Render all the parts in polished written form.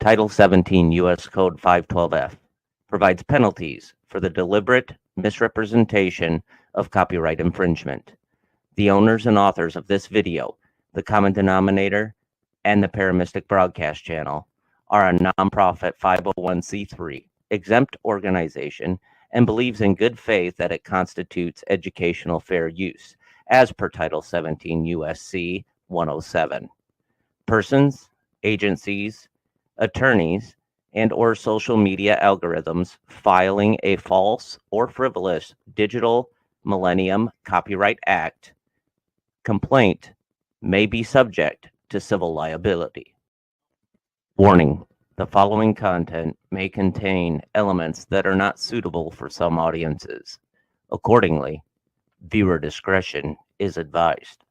Title 17 U.S. Code 512F provides penalties for the deliberate misrepresentation of copyright infringement. The owners and authors of this video, the common denominator, and the Paramystic Broadcast Channel are a nonprofit 501c3 exempt organization and believes in good faith that it constitutes educational fair use, as per Title 17 U.S.C. 107. Persons, agencies, attorneys, and/or social media algorithms filing a false or frivolous Digital Millennium Copyright Act complaint may be subject to civil liability. Warning: the following content may contain elements that are not suitable for some audiences. Accordingly, viewer discretion is advised.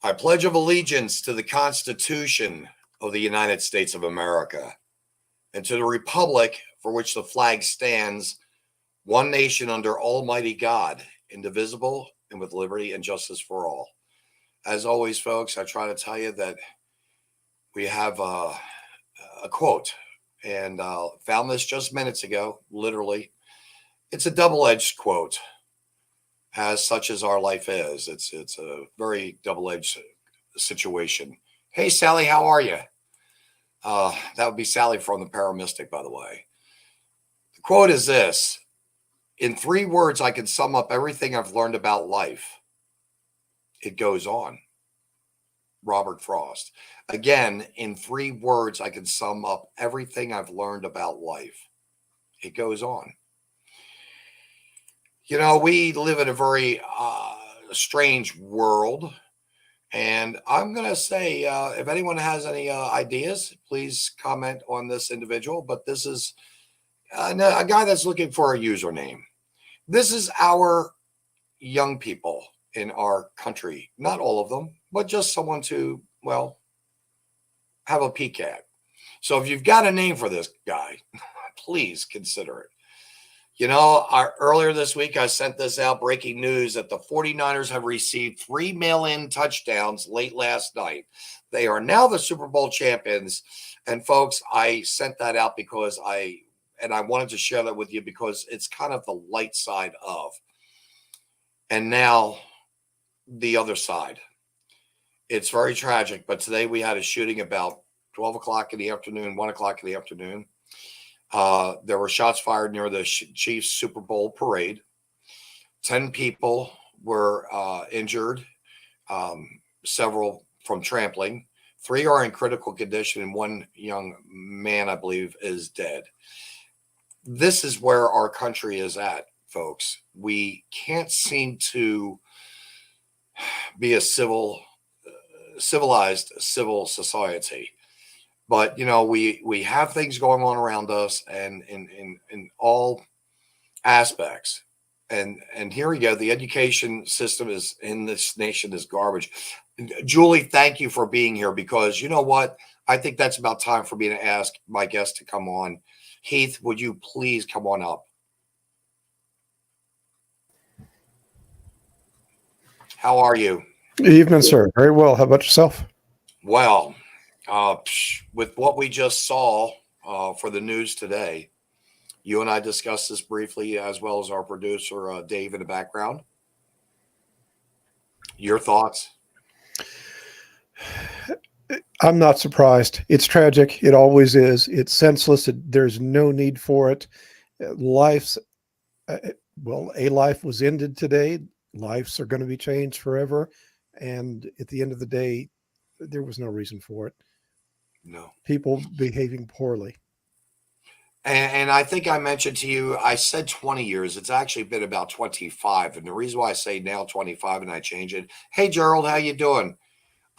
I pledge of allegiance to the Constitution of the United States of America and to the republic for which the flag stands, one nation under Almighty God, indivisible and with liberty and justice for all. As always, folks, I try to tell you that we have a quote, and found this just minutes ago, literally. It's a double-edged quote, as such as our life is. It's a very double-edged situation. Hey, Sally, how are you? That would be Sally from the Paramystic, by the way. The quote is this: in 3 words, I can sum up everything I've learned about life. It goes on. Robert Frost. Again, in 3 words, I can sum up everything I've learned about life. It goes on. You know, we live in a very strange world. And I'm going to say, if anyone has any ideas, please comment on this individual. But this is a guy that's looking for a username. This is our young people in our country. Not all of them, but just someone to, well, have a peek at. So if you've got a name for this guy, please consider it. You know, earlier this week, I sent this out, breaking news that the 49ers have received 3 mail-in touchdowns late last night. They are now the Super Bowl champions. And folks, I sent that out because I wanted to share that with you because it's kind of the light side of. And now the other side. It's very tragic, but today we had a shooting about 12 o'clock in the afternoon, 1 o'clock in the afternoon. There were shots fired near the Chiefs Super Bowl parade. 10 people were injured, several from trampling. 3 are in critical condition, and 1 young man, I believe, is dead. This is where our country is at, folks. We can't seem to be a civilized civil society. But, you know, we have things going on around us and in all aspects. And here we go. The education system is in this nation is garbage. Julie, thank you for being here, because you know what? I think that's about time for me to ask my guest to come on. Heath, would you please come on up? How are you? Good evening, sir. Very well. How about yourself? Well, with what we just saw for the news today, you and I discussed this briefly, as well as our producer, Dave, in the background. Your thoughts? I'm not surprised. It's tragic. It always is. It's senseless. There's no need for it. Life's, a life was ended today. Lives are going to be changed forever. And at the end of the day, there was no reason for it. No. People behaving poorly. And I think I mentioned to you, I said 20 years. It's actually been about 25. And the reason why I say now 25 and I change it. Hey, Gerald, how you doing?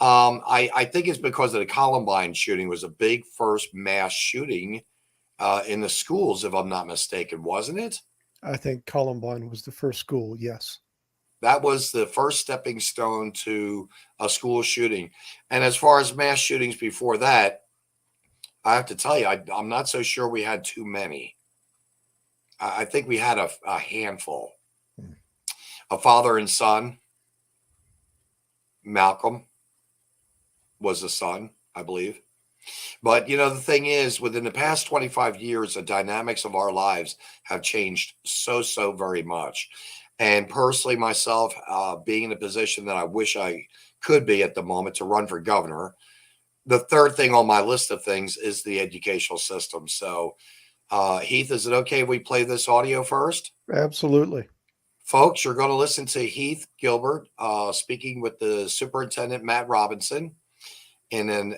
I think it's because of the Columbine shooting. Was a big first mass shooting in the schools, if I'm not mistaken, wasn't it? I think Columbine was the first school, yes. That was the first stepping stone to a school shooting. And as far as mass shootings before that, I have to tell you, I'm not so sure we had too many. I think we had a handful. A father and son. Malcolm was the son, I believe. But, you know, the thing is, within the past 25 years, the dynamics of our lives have changed so very much. And personally, myself, being in a position that I wish I could be at the moment to run for governor, the third thing on my list of things is the educational system. So, Heath, is it okay if we play this audio first? Absolutely. Folks, you're going to listen to Heath Gilbert speaking with the Superintendent Matt Robinson, and then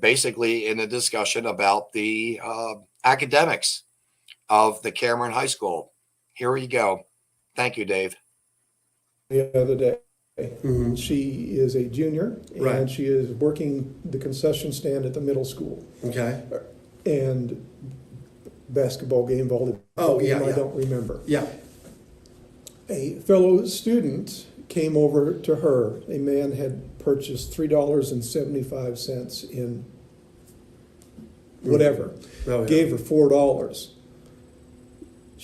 basically in a discussion about the academics of the Cameron High School. Here we go. Thank you, Dave. The other day. Mm-hmm. She is a junior, right, and she is working the concession stand at the middle school. Okay. And basketball game, volleyball game, I don't remember. Yeah. A fellow student came over to her. A man had purchased $3.75 in whatever. Oh, yeah. Gave her $4.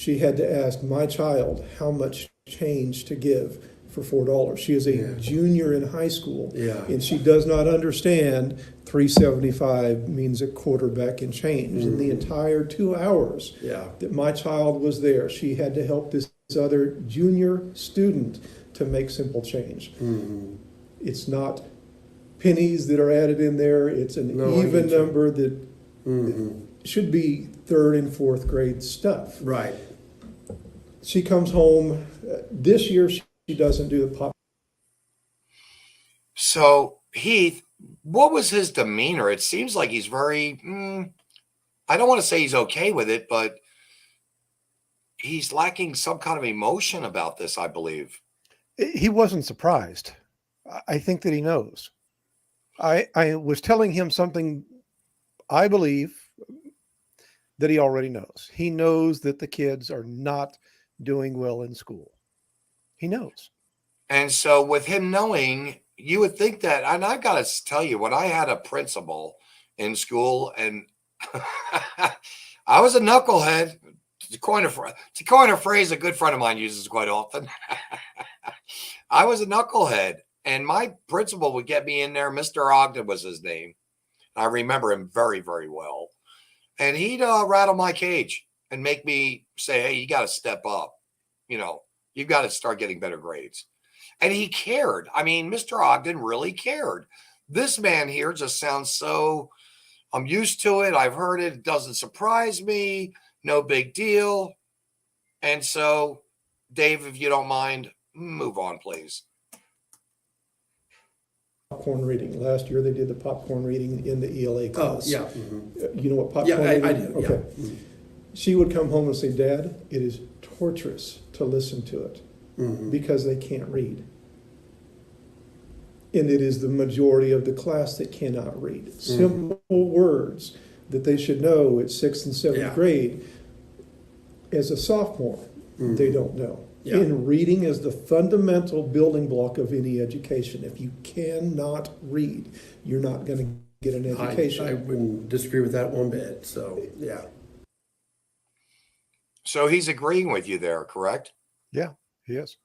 she had to ask my child how much change to give for $4. She is a junior in high school, and she does not understand $3.75 means a quarterback and change. In the entire 2 hours that my child was there, she had to help this other junior student to make simple change. It's not pennies that are added in there. It's an even number that should be third and fourth grade stuff. Right. She comes home this year. She doesn't do the pop. So Heath, what was his demeanor? It seems like he's very, I don't want to say he's okay with it, but he's lacking some kind of emotion about this, I believe. He wasn't surprised. I think that he knows. I was telling him something I believe that he already knows. He knows that the kids are not doing well in school. He knows. And so with him knowing, you would think that, and I got to tell you, when I had a principal in school and I was a knucklehead, to coin a phrase a good friend of mine uses quite often. I was a knucklehead, and my principal would get me in there. Mr. Ogden was his name. I remember him very, very well. And he'd rattle my cage and make me say, hey, you got to step up. You know, you've got to start getting better grades. And he cared. I mean, Mr. Ogden really cared. This man here just sounds so, I'm used to it. I've heard it. It doesn't surprise me. No big deal. And so, Dave, if you don't mind, move on, please. Popcorn reading. Last year they did the popcorn reading in the ELA class. Oh, yeah. You know what popcorn reading? I do. Okay. Yeah. She would come home and say, Dad, it is torturous to listen to it because they can't read. And it is the majority of the class that cannot read. Simple words that they should know at 6th and 7th grade. As a sophomore, they don't know. Yeah. And reading is the fundamental building block of any education. If you cannot read, you're not going to get an education. I wouldn't disagree with that one bit. So, yeah. So he's agreeing with you there, correct? Yeah, he is.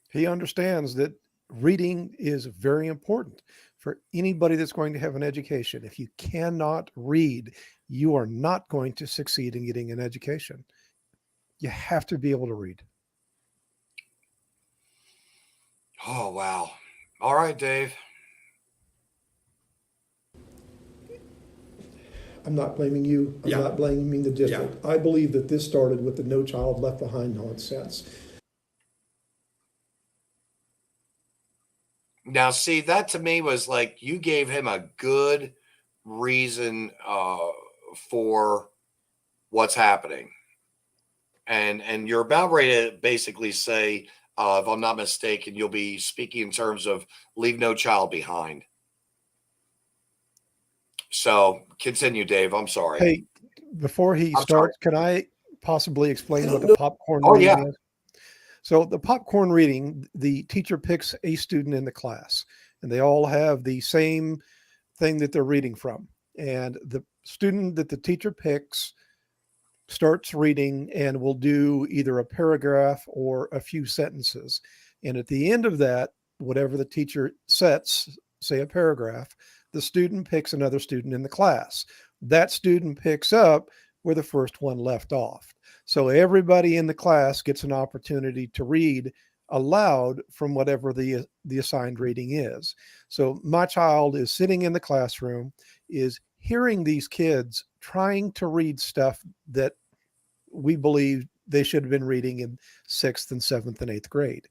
He understands that reading is very important for anybody that's going to have an education. If you cannot read, you are not going to succeed in getting an education. You have to be able to read. Oh, wow. All right, Dave. I'm not blaming you. I'm not blaming the district. I believe that this started with the No Child Left Behind nonsense. Now, see, that to me was like you gave him a good reason for what's happening. And you're about ready to basically say, if I'm not mistaken, you'll be speaking in terms of leave no child behind. So continue, Dave. I'm sorry. Hey, before he I'm starts, sorry. can I possibly explain what the popcorn reading is? So the popcorn reading, the teacher picks a student in the class, and they all have the same thing that they're reading from. And the student that the teacher picks starts reading and will do either a paragraph or a few sentences. And at the end of that, whatever the teacher sets, say a paragraph, the student picks another student in the class. That student picks up where the first one left off. So everybody in the class gets an opportunity to read aloud from whatever the assigned reading is. So my child is sitting in the classroom, is hearing these kids trying to read stuff that we believe they should have been reading in 6th and 7th and 8th grade.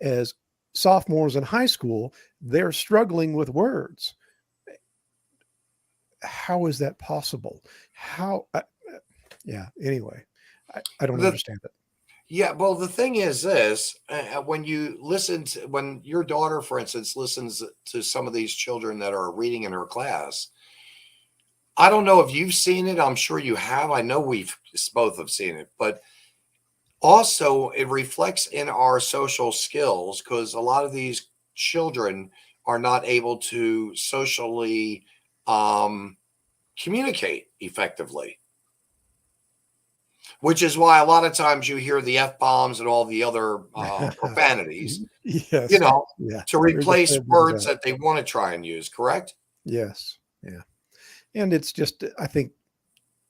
As sophomores in high school, they're struggling with words. How is that possible? Anyway, I don't understand it. Yeah, well, the thing is this, when you listen to, when your daughter, for instance, listens to some of these children that are reading in her class, I don't know if you've seen it. I'm sure you have. I know we've both have seen it, but also it reflects in our social skills because a lot of these children are not able to socially communicate effectively. which is why a lot of times you hear the F-bombs and all the other profanities, Yes. you know, Yeah. to There's a replace fair bit of words that. that they want to try and use, correct? Yes. Yeah. And it's just, I think,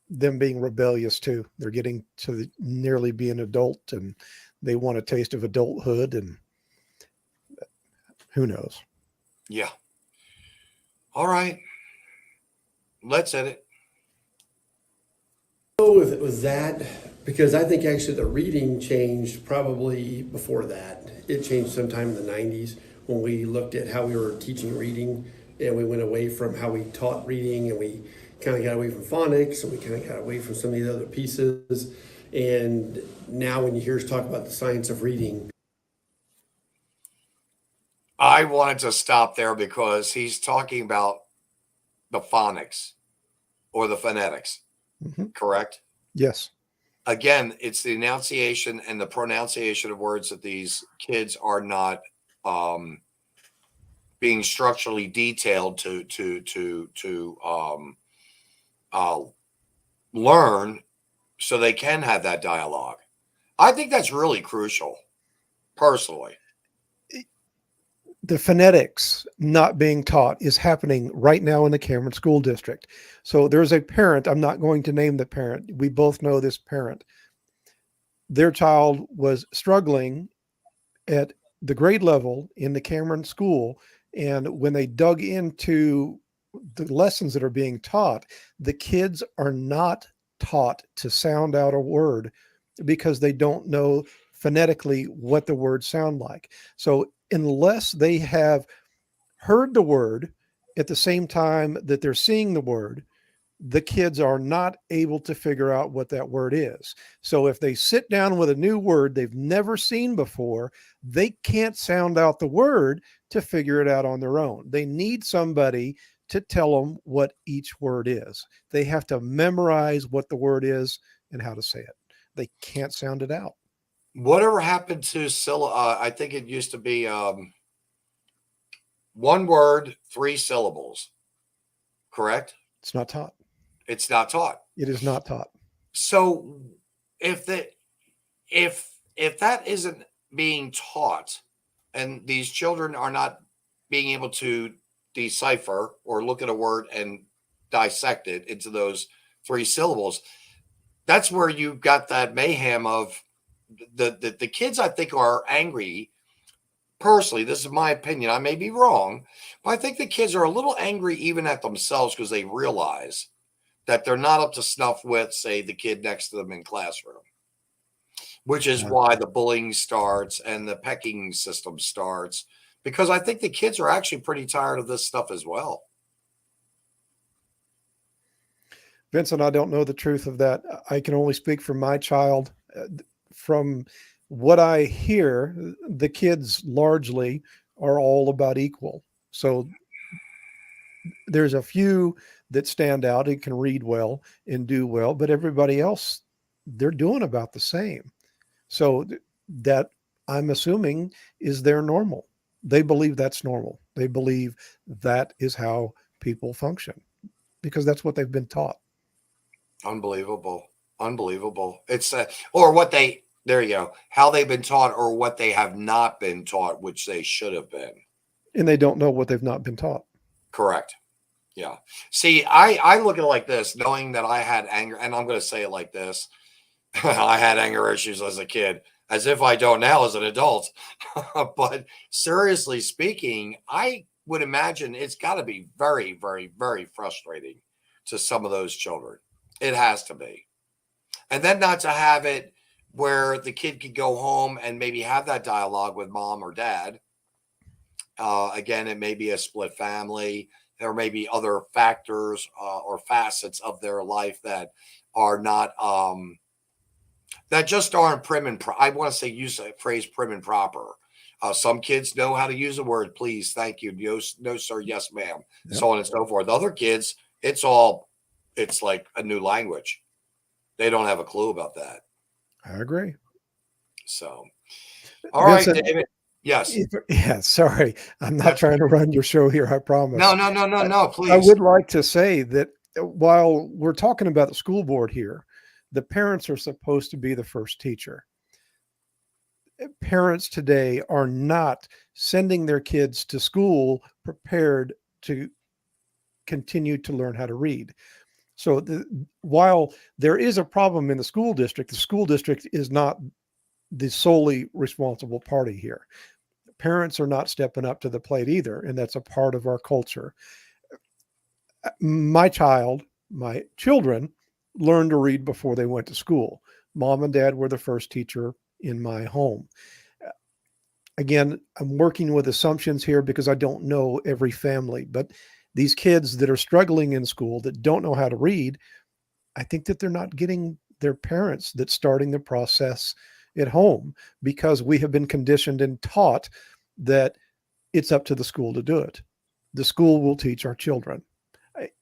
them being rebellious too. They're getting to nearly be an adult, and they want a taste of adulthood, and who knows? Yeah. All right. Let's edit. Go with that, because I think actually the reading changed probably before that. It changed sometime in the 90s when we looked at how we were teaching reading, and we went away from how we taught reading, and we kind of got away from phonics, and we kind of got away from some of the other pieces. And now when you hear us talk about the science of reading, I wanted to stop there because he's talking about the phonics or the phonetics, correct? Yes. Again, it's the enunciation and the pronunciation of words that these kids are not being structurally detailed to learn, so they can have that dialogue. I think that's really crucial, personally. The phonetics not being taught is happening right now in the Cameron School District. So there's a parent, I'm not going to name the parent. We both know this parent. Their child was struggling at the grade level in the Cameron school. And when they dug into the lessons that are being taught, the kids are not taught to sound out a word because they don't know phonetically what the words sound like. So unless they have heard the word at the same time that they're seeing the word, the kids are not able to figure out what that word is. So if they sit down with a new word they've never seen before, they can't sound out the word to figure it out on their own. They need somebody to tell them what each word is. They have to memorize what the word is and how to say it. They can't sound it out. Whatever happened to I think it used to be one word, 3 syllables, correct? It's not taught. It's not taught. It is not taught. So if that isn't being taught, and these children are not being able to decipher or look at a word and dissect it into those 3 syllables, that's where you got that mayhem of the kids. I think are angry. Personally, this is my opinion. I may be wrong, but I think the kids are a little angry even at themselves because they realize that they're not up to snuff with, say, the kid next to them in classroom, which is why the bullying starts and the pecking system starts, because I think the kids are actually pretty tired of this stuff as well. Vincent, I don't know the truth of that. I can only speak for my child. From what I hear, the kids largely are all about equal. So there's a few that stand out and can read well and do well, but everybody else, they're doing about the same. So that, I'm assuming, is their normal. They believe that's normal. They believe that is how people function because that's what they've been taught. Unbelievable. It's or what they, there you go, how they've been taught or what they have not been taught, which they should have been. And they don't know what they've not been taught. Correct. Yeah. See, I look at it like this, knowing that I had anger, and I'm going to say it like this. I had anger issues as a kid, as if I don't now as an adult. But seriously speaking, I would imagine it's got to be very, very, very frustrating to some of those children. It has to be. And then not to have it where the kid could go home and maybe have that dialogue with mom or dad. Again, it may be a split family. There may be other factors or facets of their life that are not, that just aren't prim and I want to say, use the phrase prim and proper. Some kids know how to use a word, please, thank you, no sir, yes ma'am, so on and so forth. Other kids, it's like a new language. They don't have a clue about that. I agree. So, all Vincent, right, David. Yes. Yeah, sorry. I'm not trying to run your show here, I promise. No, please. I would like to say that while we're talking about the school board here, The parents are supposed to be the first teacher. Parents today are not sending their kids to school prepared to continue to learn how to read. So while there is a problem in the school district is not the solely responsible party here. Parents are not stepping up to the plate either, and that's a part of our culture. My children learned to read before they went to school. Mom and dad were the first teacher in my home. Again, I'm working with assumptions here because I don't know every family, but these kids that are struggling in school that don't know how to read, I think that they're not getting their parents that's starting the process at home, because we have been conditioned and taught that it's up to the school to do it. The school will teach our children.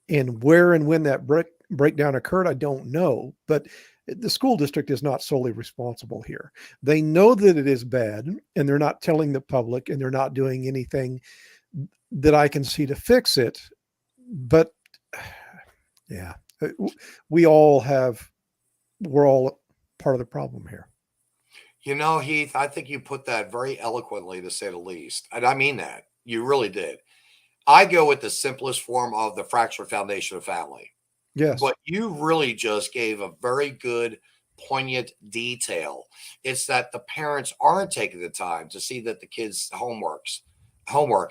And where and when that breakdown occurred, I don't know, but the school district is not solely responsible here. They know that it is bad, and they're not telling the public, and they're not doing anything that I can see to fix it. But yeah, we're all part of the problem here. You know, Heath, I think you put that very eloquently, to say the least. And I mean that. You really did. I go with the simplest form of the fractured foundation of family. Yes. But you really just gave a very good, poignant detail. It's that the parents aren't taking the time to see that the kids' homework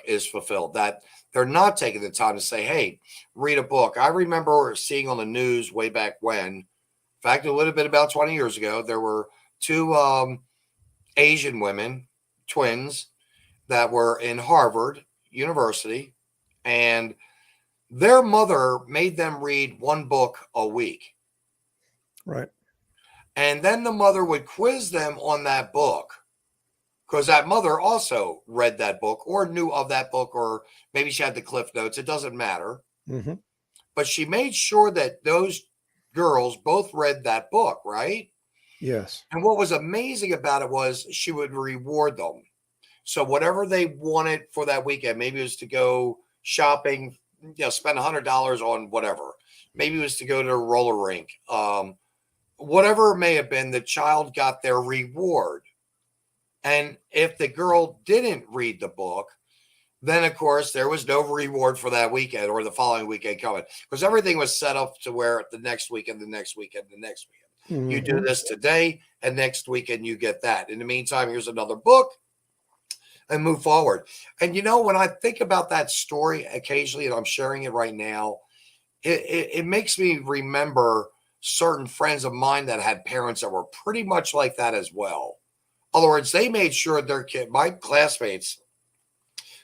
is fulfilled, that they're not taking the time to say, hey, read a book. I remember seeing on the news way back when, in fact, it would have been about 20 years ago, there were two Asian women, twins, that were in Harvard University, and their mother made them read one book a week. Right. And then the mother would quiz them on that book, because that mother also read that book or knew of that book, or maybe she had the cliff notes. It doesn't matter. Mm-hmm. But she made sure that those girls both read that book, right? Yes. And what was amazing about it was she would reward them. So whatever they wanted for that weekend, maybe it was to go shopping, spend $100 on whatever. Maybe it was to go to a roller rink. Whatever it may have been, the child got their reward. And if the girl didn't read the book, then of course there was no reward for that weekend or the following weekend coming, because everything was set up to where the next weekend, the next weekend, the next weekend. Mm-hmm. You do this today, and next weekend you get that. In the meantime, here's another book, and move forward. And when I think about that story occasionally, and I'm sharing it right now, it makes me remember certain friends of mine that had parents that were pretty much like that as well. In other words, they made sure their kid, my classmates,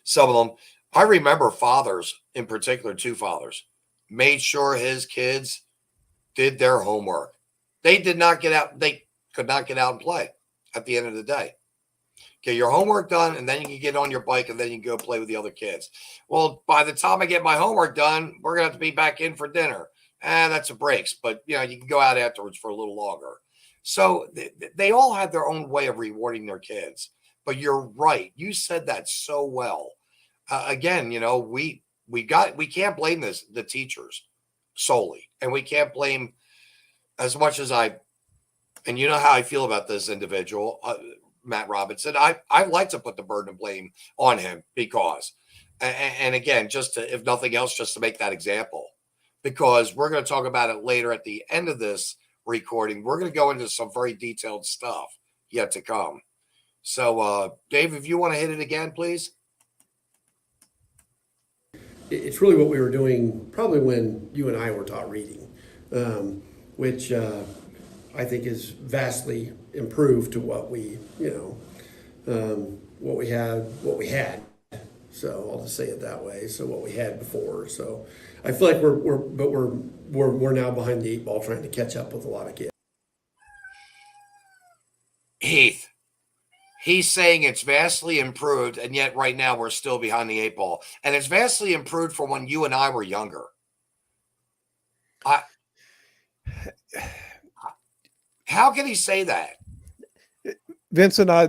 some of them, I remember fathers in particular, two fathers, made sure his kids did their homework. They did not get out. They could not get out and play at the end of the day. Get your homework done, and then you can get on your bike, and then you can go play with the other kids. Well, by the time I get my homework done, we're going to have to be back in for dinner. That's a breaks, but you can go out afterwards for a little longer. So they all had their own way of rewarding their kids. But you're right. You said that so well. Again, we can't blame the teachers solely, and we can't blame as much as and you know how I feel about this individual, Matt Robinson. I like to put the burden of blame on him because, and again, just to, if nothing else, just to make that example, because we're going to talk about it later at the end of this recording. We're going to go into some very detailed stuff yet to come. So, Dave, if you want to hit it again, please. It's really what we were doing probably when you and I were taught reading, which I think is vastly improved to what we had. So I'll just say it that way. So what we had before. So I feel like we're now behind the eight ball trying to catch up with a lot of kids. Heath, he's saying it's vastly improved, and yet right now we're still behind the eight ball. And it's vastly improved from when you and I were younger. How can he say that? Vincent, I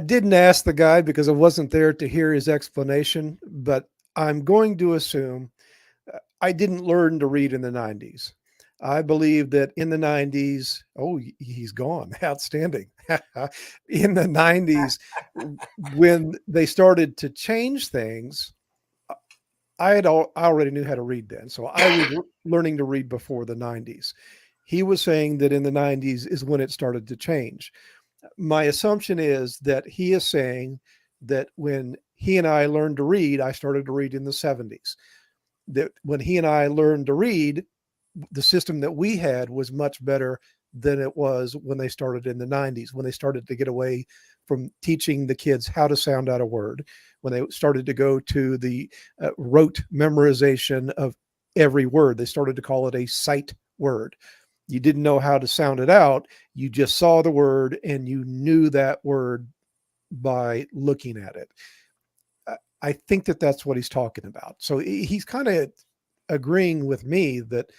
didn't ask the guy because I wasn't there to hear his explanation, but I'm going to assume I didn't learn to read in the 90s. I believe that in the 90s, he's gone. Outstanding. In the 90s, when they started to change things, I already knew how to read then. So I was learning to read before the 90s. He was saying that in the 90s is when it started to change. My assumption is that he is saying that when he and I learned to read, I started to read in the 70s. That when he and I learned to read, the system that we had was much better than it was when they started in the 90s, when they started to get away from teaching the kids how to sound out a word, when they started to go to the rote memorization of every word. They started to call it a sight word. You didn't know how to sound it out. You just saw the word and you knew that word by looking at it. I think that that's what he's talking about. So he's kind of agreeing with me that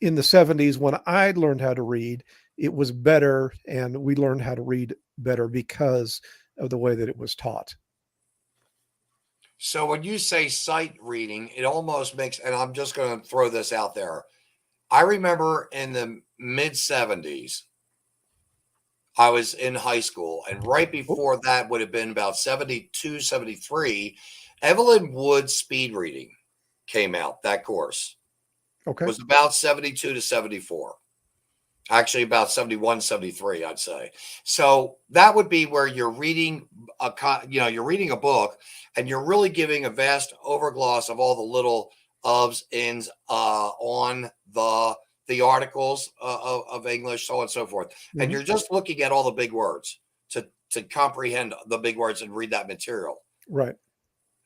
in the 70s, when I learned how to read, it was better, and we learned how to read better because of the way that it was taught. So when you say sight reading, it almost makes, and I'm just going to throw this out there. I remember in the mid 70s, I was in high school, and right before that would have been about 72, 73, Evelyn Wood's speed reading came out. That course was about 72 to 74. Actually, about 71, 73, I'd say. So that would be where you're reading you're reading a book, and you're really giving a vast overgloss of all the little ofs, ins, on the articles of English, so on and so forth. Mm-hmm. And you're just looking at all the big words to comprehend the big words and read that material. Right.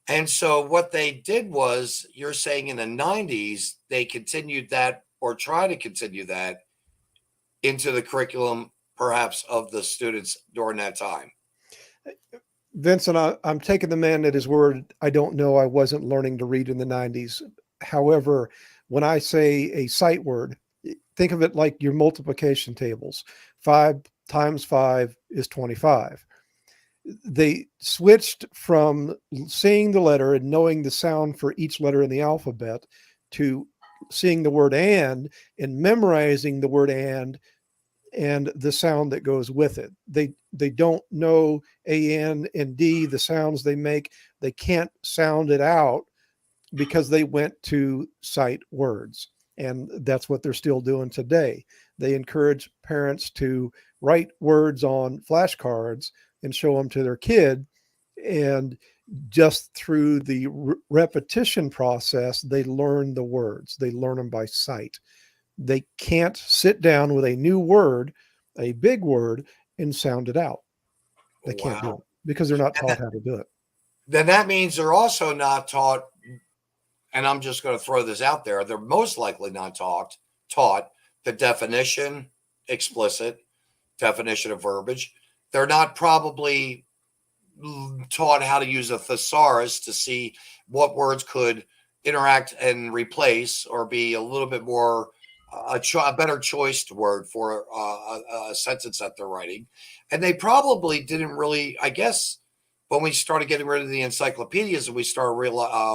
And so what they did was, you're saying in the 90s, they continued that, or try to continue that into the curriculum, perhaps, of the students during that time. Vincent, I'm taking the man at his word. I don't know. I wasn't learning to read in the 90s. However, when I say a sight word, think of it like your multiplication tables. 5 times 5 is 25. They switched from seeing the letter and knowing the sound for each letter in the alphabet to seeing the word and memorizing the word and the sound that goes with it. They don't know A-N and D, the sounds they make. They can't sound it out because they went to sight words. And that's what they're still doing today. They encourage parents to write words on flashcards and show them to their kid. And just through the repetition process, they learn the words. They learn them by sight. They can't sit down with a new word, a big word, and sound it out. They can't do it because they're not taught how to do it. Then that means they're also not taught, and I'm just going to throw this out there, they're most likely not taught the definition, explicit definition of verbiage. They're not probably taught how to use a thesaurus to see what words could interact and replace, or be a little bit more a better choiced word for a sentence that they're writing. And they probably didn't really, I guess, when we started getting rid of the encyclopedias and we started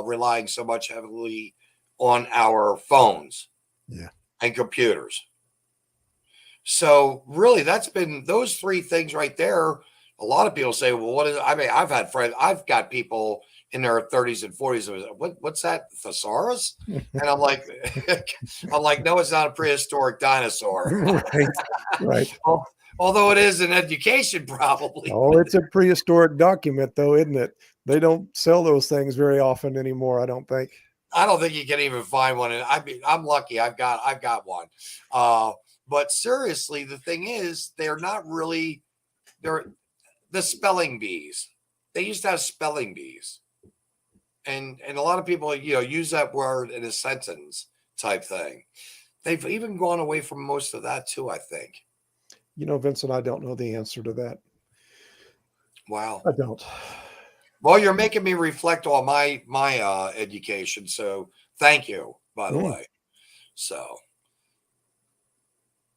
relying so much heavily on our phones and computers. So really, that's been those three things right there. A lot of people say, well, what is it? I mean, I've had friends, I've got people in their 30s and 40s. What's that, thesaurus? And I'm like, no, it's not a prehistoric dinosaur. Right. Although it is an education, probably. Oh, it's a prehistoric document, though, isn't it? They don't sell those things very often anymore, I don't think. I don't think you can even find one. And I mean, I'm lucky. I've got one. But seriously, the thing is, they're the spelling bees. They used to have spelling bees. And a lot of people, use that word in a sentence type thing. They've even gone away from most of that too, I think. Vincent, I don't know the answer to that. Wow. I don't. Well, you're making me reflect on my education. So thank you, by the way. So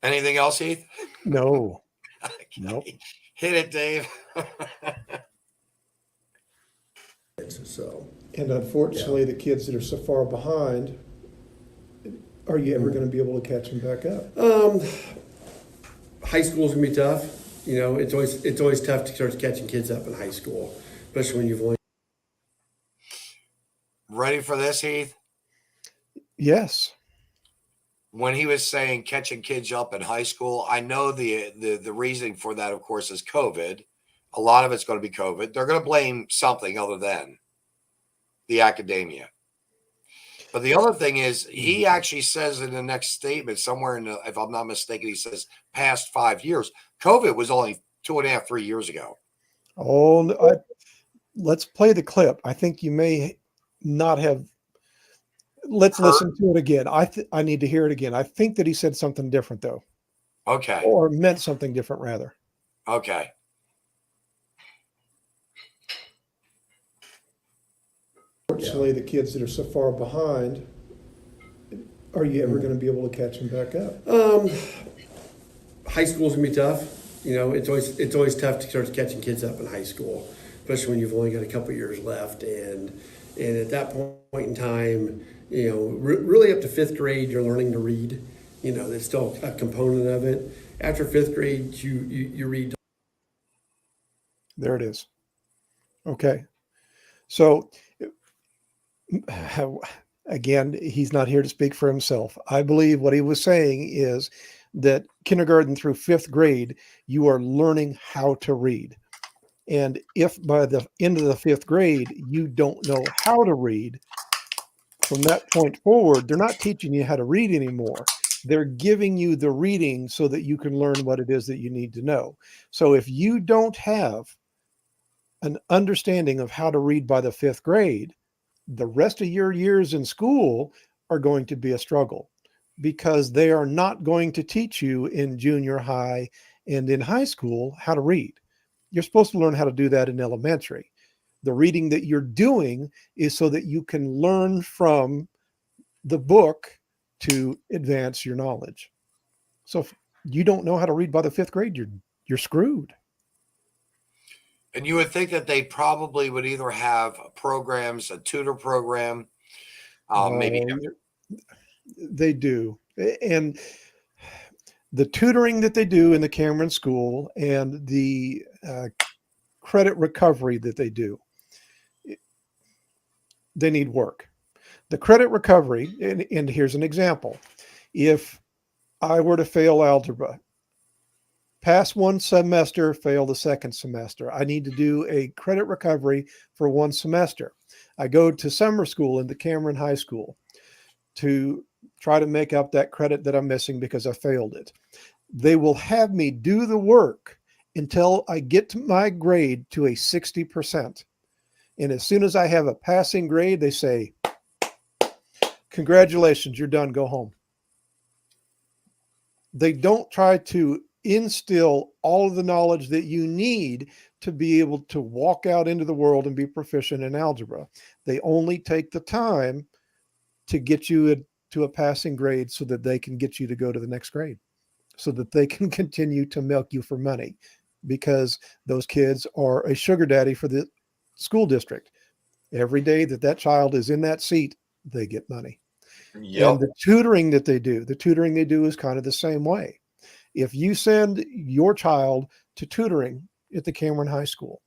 anything else, Heath? No. Okay. Nope. Hit it, Dave. And unfortunately, the kids that are so far behind, Are you ever going to be able to catch them back up? High school's gonna be tough. You know, it's always tough to start catching kids up in high school, especially when you've only. Ready for this, Heath? Yes. When he was saying catching kids up in high school, I know the reasoning for that, of course, is COVID. A lot of it's going to be COVID. They're going to blame something other than the academia. But the other thing is, he actually says in the next statement, somewhere in the, if I'm not mistaken, he says past 5 years. COVID was only 2.5, 3 years ago. Oh, let's play the clip. I think you may not have. Let's listen to it again. I need to hear it again. I think that he said something different, though. Okay. Or meant something different, rather. Okay. Fortunately, the kids that are so far behind, are you ever going to be able to catch them back up? High school's gonna be tough. You know, it's always tough to start catching kids up in high school, especially when you've only got a couple years left. And at that point in time, you know, really up to 5th grade, you're learning to read. You know, that's still a component of it. After 5th grade, you read. There it is. Okay. So, again, he's not here to speak for himself. I believe what he was saying is that kindergarten through 5th grade, you are learning how to read. And if by the end of the 5th grade, you don't know how to read, from that point forward, they're not teaching you how to read anymore. They're giving you the reading so that you can learn what it is that you need to know. So if you don't have an understanding of how to read by the 5th grade, the rest of your years in school are going to be a struggle, because they are not going to teach you in junior high and in high school how to read. You're supposed to learn how to do that in elementary. The reading that you're doing is so that you can learn from the book to advance your knowledge. So if you don't know how to read by the 5th grade, you're screwed. And you would think that they probably would either have programs, a tutor program, maybe. They do. And the tutoring that they do in the Cameron School and the credit recovery that they do, they need work. The credit recovery, and here's an example. If I were to fail algebra, pass one semester, fail the second semester, I need to do a credit recovery for one semester. I go to summer school in the Cameron High School to try to make up that credit that I'm missing because I failed it. They will have me do the work until I get to my grade to a 60%. And as soon as I have a passing grade, they say, congratulations, you're done, go home. They don't try to instill all of the knowledge that you need to be able to walk out into the world and be proficient in algebra. They only take the time to get you to a passing grade so that they can get you to go to the next grade, so that they can continue to milk you for money, because those kids are a sugar daddy for the school district. Every day that child is in that seat, they get money. Yep. And the tutoring they do is kind of the same way. If you send your child to tutoring at the Cameron High School,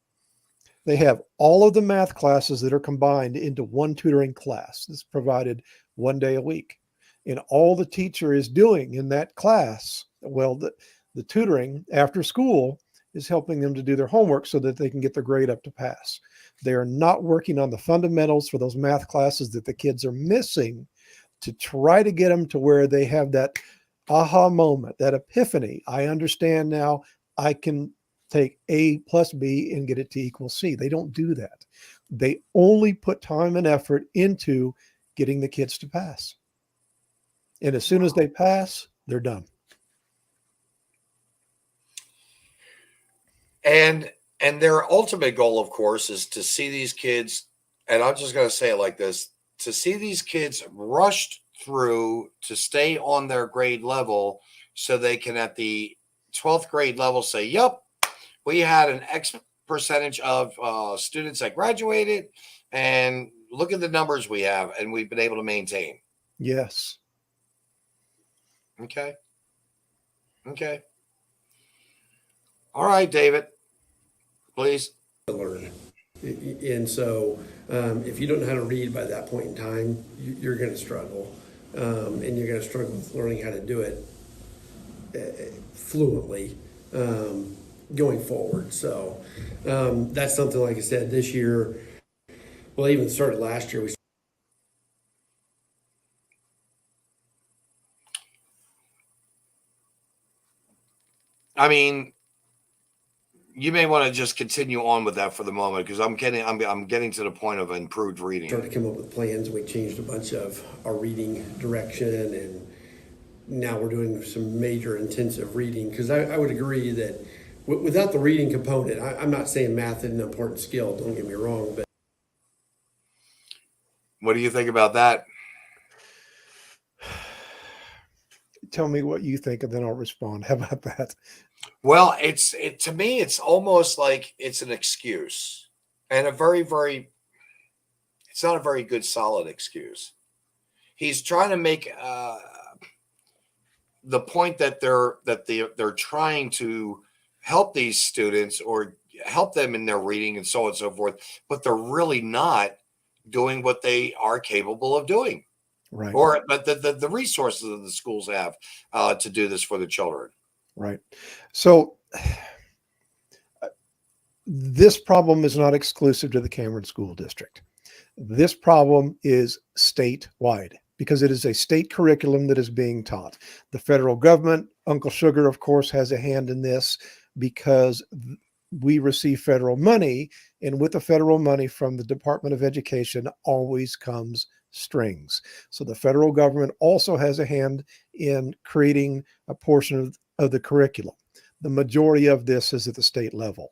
they have all of the math classes that are combined into one tutoring class that's provided one day a week. And all the teacher is doing in that class, well, the tutoring after school is helping them to do their homework so that they can get their grade up to pass. They are not working on the fundamentals for those math classes that the kids are missing to try to get them to where they have that aha moment, that epiphany. I understand now, I can take A plus B and get it to equal C. They don't do that. They only put time and effort into getting the kids to pass. And as soon as they pass, they're done. And their ultimate goal, of course, is to see these kids, and I'm just going to say it like this, to see these kids rushed through to stay on their grade level so they can at the 12th grade level say, yep, we had an X percentage of students that graduated, and look at the numbers we have, and we've been able to maintain. Yes. Okay. Okay. All right, David, please. To learn. And so, if you don't know how to read by that point in time, you're going to struggle. And you're going to struggle with learning how to do it fluently going forward. So, that's something, like I said, this year, well, even started last year, I mean, you may want to just continue on with that for the moment, because I'm getting to the point of improved reading. started to come up with plans. We changed a bunch of our reading direction, and now we're doing some major intensive reading, because I would agree that without the reading component, I'm not saying math isn't an important skill, don't get me wrong, but What do you think about that? Tell me what you think, and then I'll respond. How about that? Well, to me, it's almost like it's an excuse, and it's not a very good, solid excuse. He's trying to make the point that they're trying to help these students or help them in their reading and so on and so forth, but they're really not doing what they are capable of doing, Right. or but the resources that the schools have to do this for the children. Right. So this problem is not exclusive to the Cameron School District. This problem is statewide because it is a state curriculum that is being taught. The federal government, Uncle Sugar, of course, has a hand in this because we receive federal money, and with the federal money from the Department of Education always comes strings. So the federal government also has a hand in creating a portion of the curriculum. The majority of this is at the state level.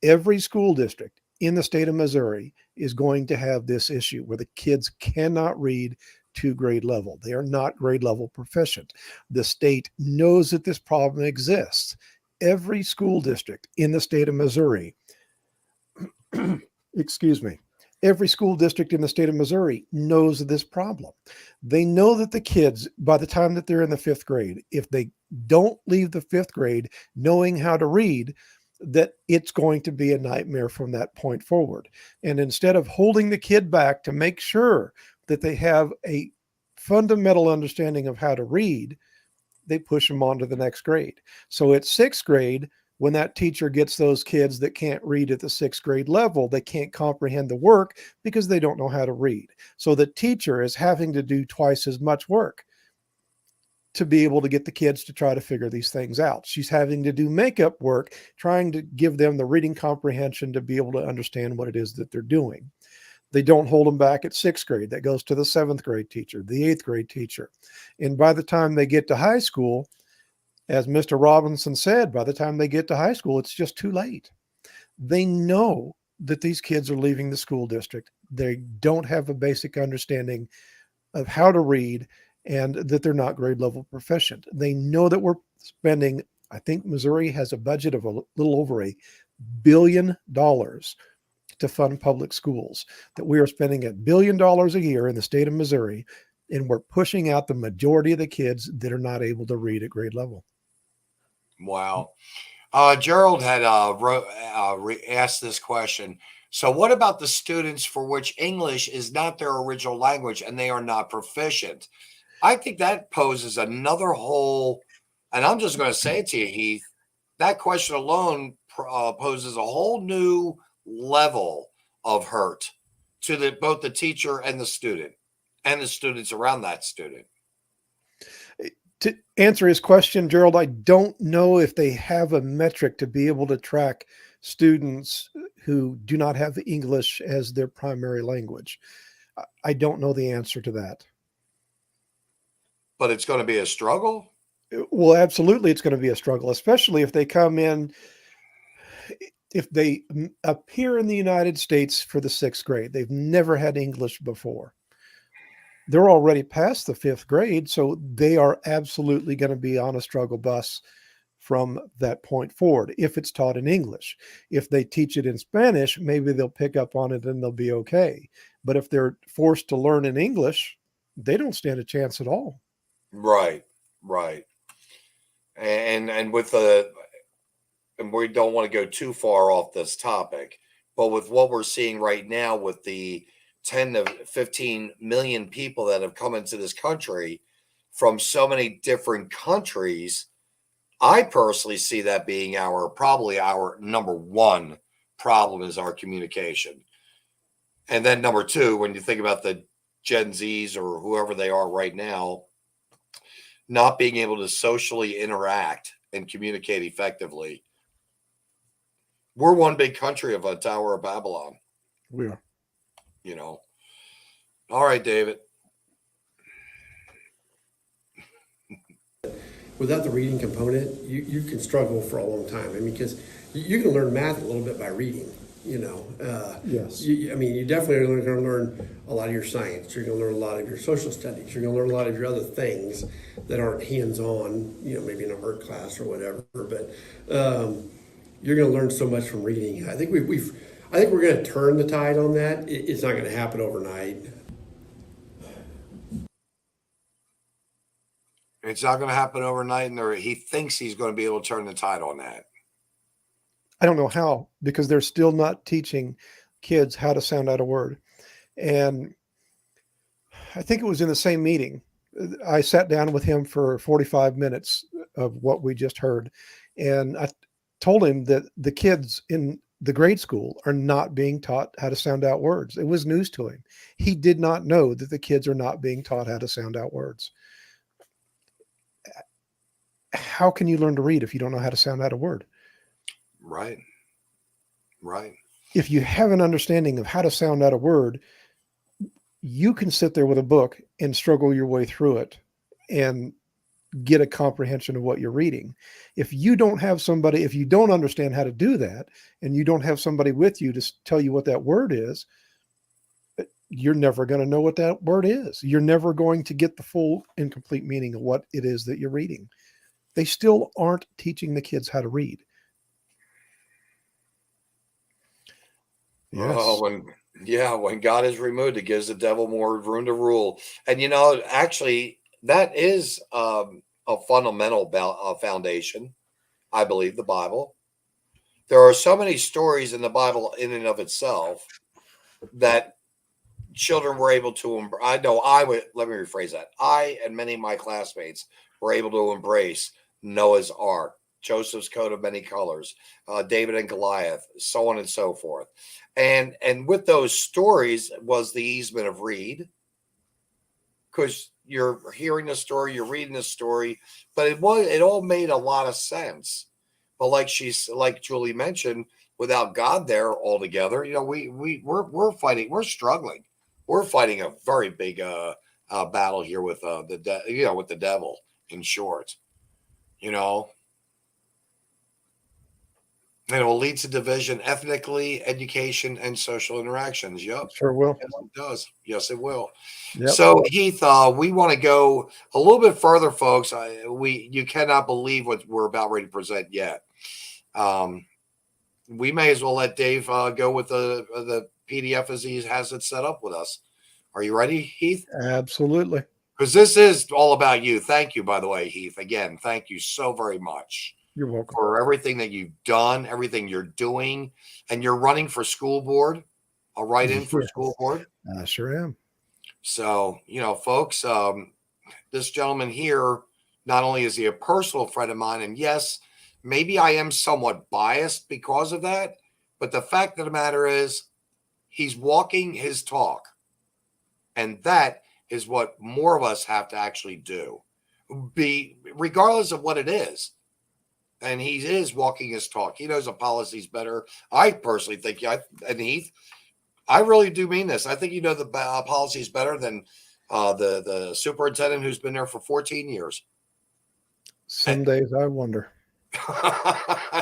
Every school district in the state of Missouri is going to have this issue where the kids cannot read to grade level. They are not grade level proficient. The state knows that this problem exists. Every school district in the state of Missouri, excuse me, every school district in the state of Missouri knows this problem. They know that the kids, by the time that they're in the fifth grade, if they don't leave the fifth grade knowing how to read, that it's going to be a nightmare from that point forward. And instead of holding the kid back to make sure that they have a fundamental understanding of how to read, they push them on to the next grade. So at sixth grade, when that teacher gets those kids that can't read at the sixth grade level, they can't comprehend the work because they don't know how to read. So the teacher is having to do twice as much work to be able to get the kids to try to figure these things out. She's having to do makeup work, trying to give them the reading comprehension to be able to understand what it is that they're doing. They don't hold them back at sixth grade. That goes to the seventh grade teacher, the eighth grade teacher. And by the time they get to high school, as Mr. Robinson said, by the time they get to high school, it's just too late. They know that these kids are leaving the school district. They don't have a basic understanding of how to read and that they're not grade level proficient. They know that we're spending, I think Missouri has a budget of a little over $1 billion to fund public schools, that we are spending $1 billion a year in the state of Missouri, and we're pushing out the majority of the kids that are not able to read at grade level. Wow. Gerald had asked this question. So what about the students for which English is not their original language and they are not proficient? I think that poses another whole, and I'm just going to say it to you, Heath, that question alone poses a whole new level of hurt to both the teacher and the student and the students around that student. To answer his question, Gerald, I don't know if they have a metric to be able to track students who do not have English as their primary language. I don't know the answer to that. But it's going to be a struggle? Well, absolutely, it's going to be a struggle, especially if they come in, if they appear in the United States for the sixth grade. They've never had English before. They're already past the fifth grade, so they are absolutely going to be on a struggle bus from that point forward if it's taught in English. If they teach it in Spanish, maybe they'll pick up on it and they'll be okay. But if they're forced to learn in English, they don't stand a chance at all. Right, Right. And with the, and we don't want to go too far off this topic, but with what we're seeing right now with the 10 to 15 million people that have come into this country from so many different countries, I personally see that being probably our number one problem is our communication. And then number two, when you think about the Gen Zs or whoever they are right now, not being able to socially interact and communicate effectively. We're one big country of a Tower of Babylon. We are. You know. All right, David. Without the reading component, you can struggle for a long time. I mean, because you can learn math a little bit by reading, you know. Yes. I mean, you definitely are going to learn a lot of your science. You're going to learn a lot of your social studies. You're going to learn a lot of your other things that aren't hands-on, you know, maybe in an art class or whatever. But you're going to learn so much from reading. I think I think we're going to turn the tide on that. It's not going to happen overnight. It's not going to happen overnight, and he thinks he's going to be able to turn the tide on that. I don't know how, because they're still not teaching kids how to sound out a word. And I think it was in the same meeting. I sat down with him for 45 minutes of what we just heard. And I told him that the kids in the grade school are not being taught how to sound out words. It was news to him. He did not know that the kids are not being taught how to sound out words. How can you learn to read if you don't know how to sound out a word? Right. Right. If you have an understanding of how to sound out a word, you can sit there with a book and struggle your way through it and get a comprehension of what you're reading. If you don't have somebody, if you don't understand how to do that, and you don't have somebody with you to tell you what that word is, you're never going to know what that word is. You're never going to get the full and complete meaning of what it is that you're reading. They still aren't teaching the kids how to read. Yes. Oh, when God is removed, it gives the devil more room to rule. And, you know, actually, that is a fundamental foundation, I believe, the Bible. There are so many stories in the Bible in and of itself that children were able to, let me rephrase that. I and many of my classmates were able to embrace Noah's Ark, Joseph's coat of many colors, David and Goliath, so on and so forth. And with those stories was the easement of read, because you're hearing the story, you're reading the story, but it all made a lot of sense. But like Julie mentioned, without God there altogether, you know, we're fighting, we're struggling, we're fighting a very big battle here with with the devil, in short. You know, and it will lead to division ethnically, education, and social interactions. Yep. Sure will. Yes, it does. Yes, it will. Yep. So, Heath, we want to go a little bit further, folks. You cannot believe what we're about ready to present yet. We may as well let Dave go with the PDF as he has it set up with us. Are you ready, Heath? Absolutely. Because this is all about you. Thank you, by the way, Heath. Again, thank you so very much. You're welcome. For everything that you've done, everything you're doing, and you're running for school board. I'll write in for school board. I sure am. So, you know, folks, this gentleman here, not only is he a personal friend of mine, and yes, maybe I am somewhat biased because of that, but the fact of the matter is he's walking his talk. And that is what more of us have to actually do, regardless of what it is. And he is walking his talk. He knows the policies better. I personally think, and Heath, I really do mean this. I think you know the policies better than the superintendent who's been there for 14 years. Some days I wonder.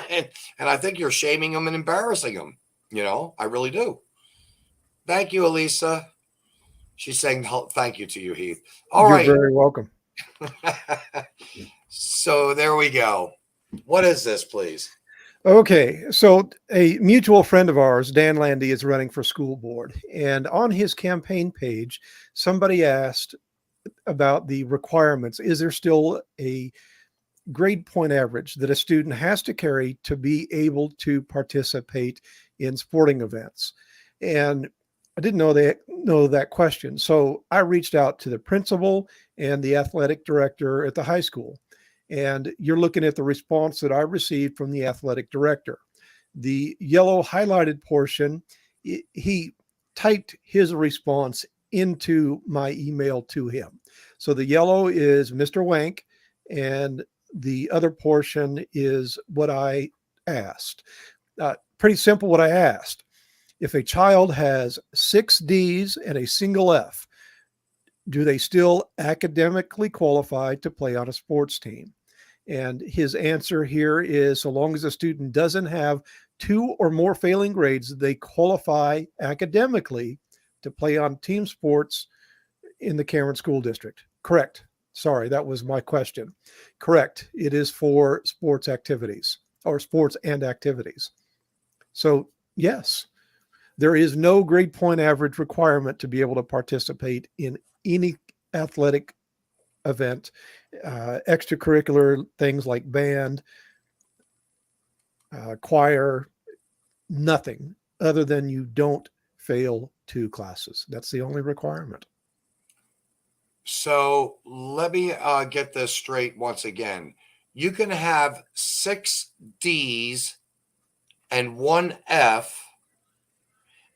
and I think you're shaming him and embarrassing him. You know, I really do. Thank you, Elisa. She's saying thank you to you, Heath. All right. You're very welcome. So there we go. What is this, please? Okay. So a mutual friend of ours, Dan Landy, is running for school board. And on his campaign page, somebody asked, about the requirements. Is there still a grade point average that a student has to carry to be able to participate in sporting events? And I didn't know that question. So I reached out to the principal and the athletic director at the high school. And you're looking at the response that I received from the athletic director. The yellow highlighted portion, he typed his response into my email to him. So the yellow is Mr. Wank, and the other portion is what I asked. Pretty simple what I asked. If a child has 6 D's and a single F, do they still academically qualify to play on a sports team? And his answer here is, so long as a student doesn't have 2 or more failing grades, they qualify academically to play on team sports in the Cameron School District. Correct. Sorry, that was my question. Correct. It is for sports activities or sports and activities. So yes, there is no grade point average requirement to be able to participate in any athletic event, extracurricular things like band, choir, nothing other than you don't fail 2 classes. That's the only requirement. So let me get this straight once again. You can have 6 D's and 1 F,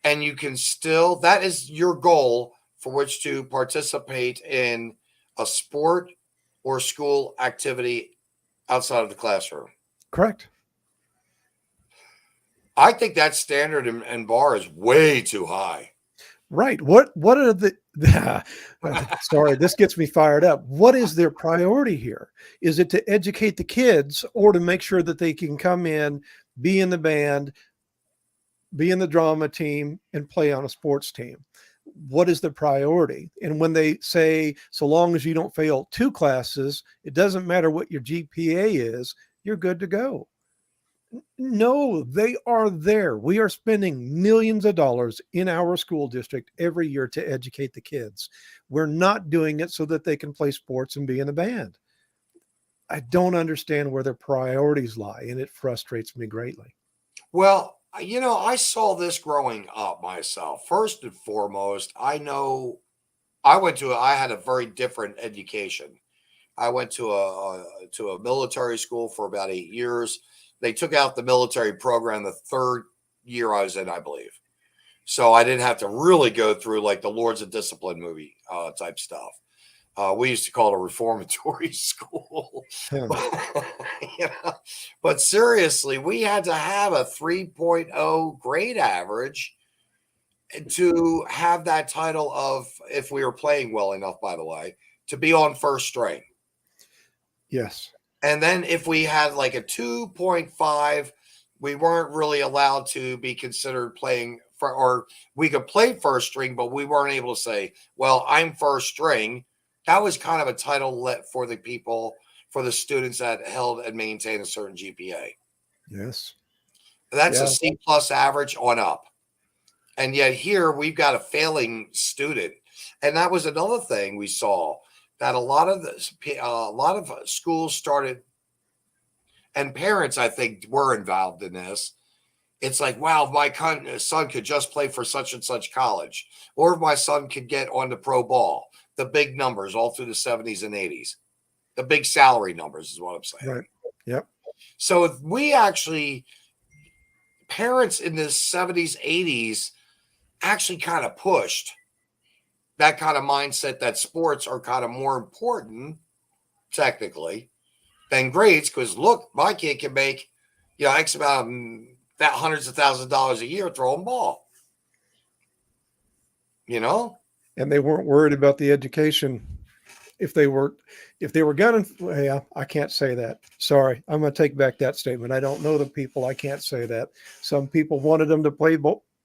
and you can still, that is your goal for which to participate in a sport or school activity outside of the classroom. Correct. I think that standard and bar is way too high. Right. What are the sorry, this gets me fired up. What is their priority here? Is it to educate the kids or to make sure that they can come in, be in the band, be in the drama team, and play on a sports team? What is the priority? And when they say, so long as you don't fail 2 classes, it doesn't matter what your GPA is, you're good to go. No, they are there. We are spending millions of dollars in our school district every year to educate the kids. We're not doing it so that they can play sports and be in a band. I don't understand where their priorities lie, and it frustrates me greatly. Well, I saw this growing up myself. First and foremost, I know I had a very different education. I went to a military school for about 8 years. They took out the military program the 3rd year I was in, I believe. So I didn't have to really go through like the Lords of Discipline movie type stuff. We used to call it a reformatory school. But seriously, we had to have a 3.0 grade average to have that title of, if we were playing well enough, by the way, to be on first string. Yes. And then if we had like a 2.5, we weren't really allowed to be considered playing or we could play first string, but we weren't able to say, well, I'm first string. That was kind of a title let for the people, for the students that held and maintained a certain GPA. Yes. That's a C+ average on up. And yet here we've got a failing student. And that was another thing we saw, that a lot of schools started, and parents, I think, were involved in this. It's like, wow, my son could just play for such and such college, or if my son could get on the pro ball, the big numbers all through the 70s and 80s, the big salary numbers is what I'm saying. Right. Yep. So if we actually, parents in the 70s, 80s actually kind of pushed that kind of mindset that sports are kind of more important, technically, than grades. Because look, my kid can make, X amount that hundreds of thousands of dollars a year throwing ball. And they weren't worried about the education. If they were gonna, yeah, I can't say that. Sorry, I'm gonna take back that statement. I don't know the people. I can't say that. Some people wanted them to play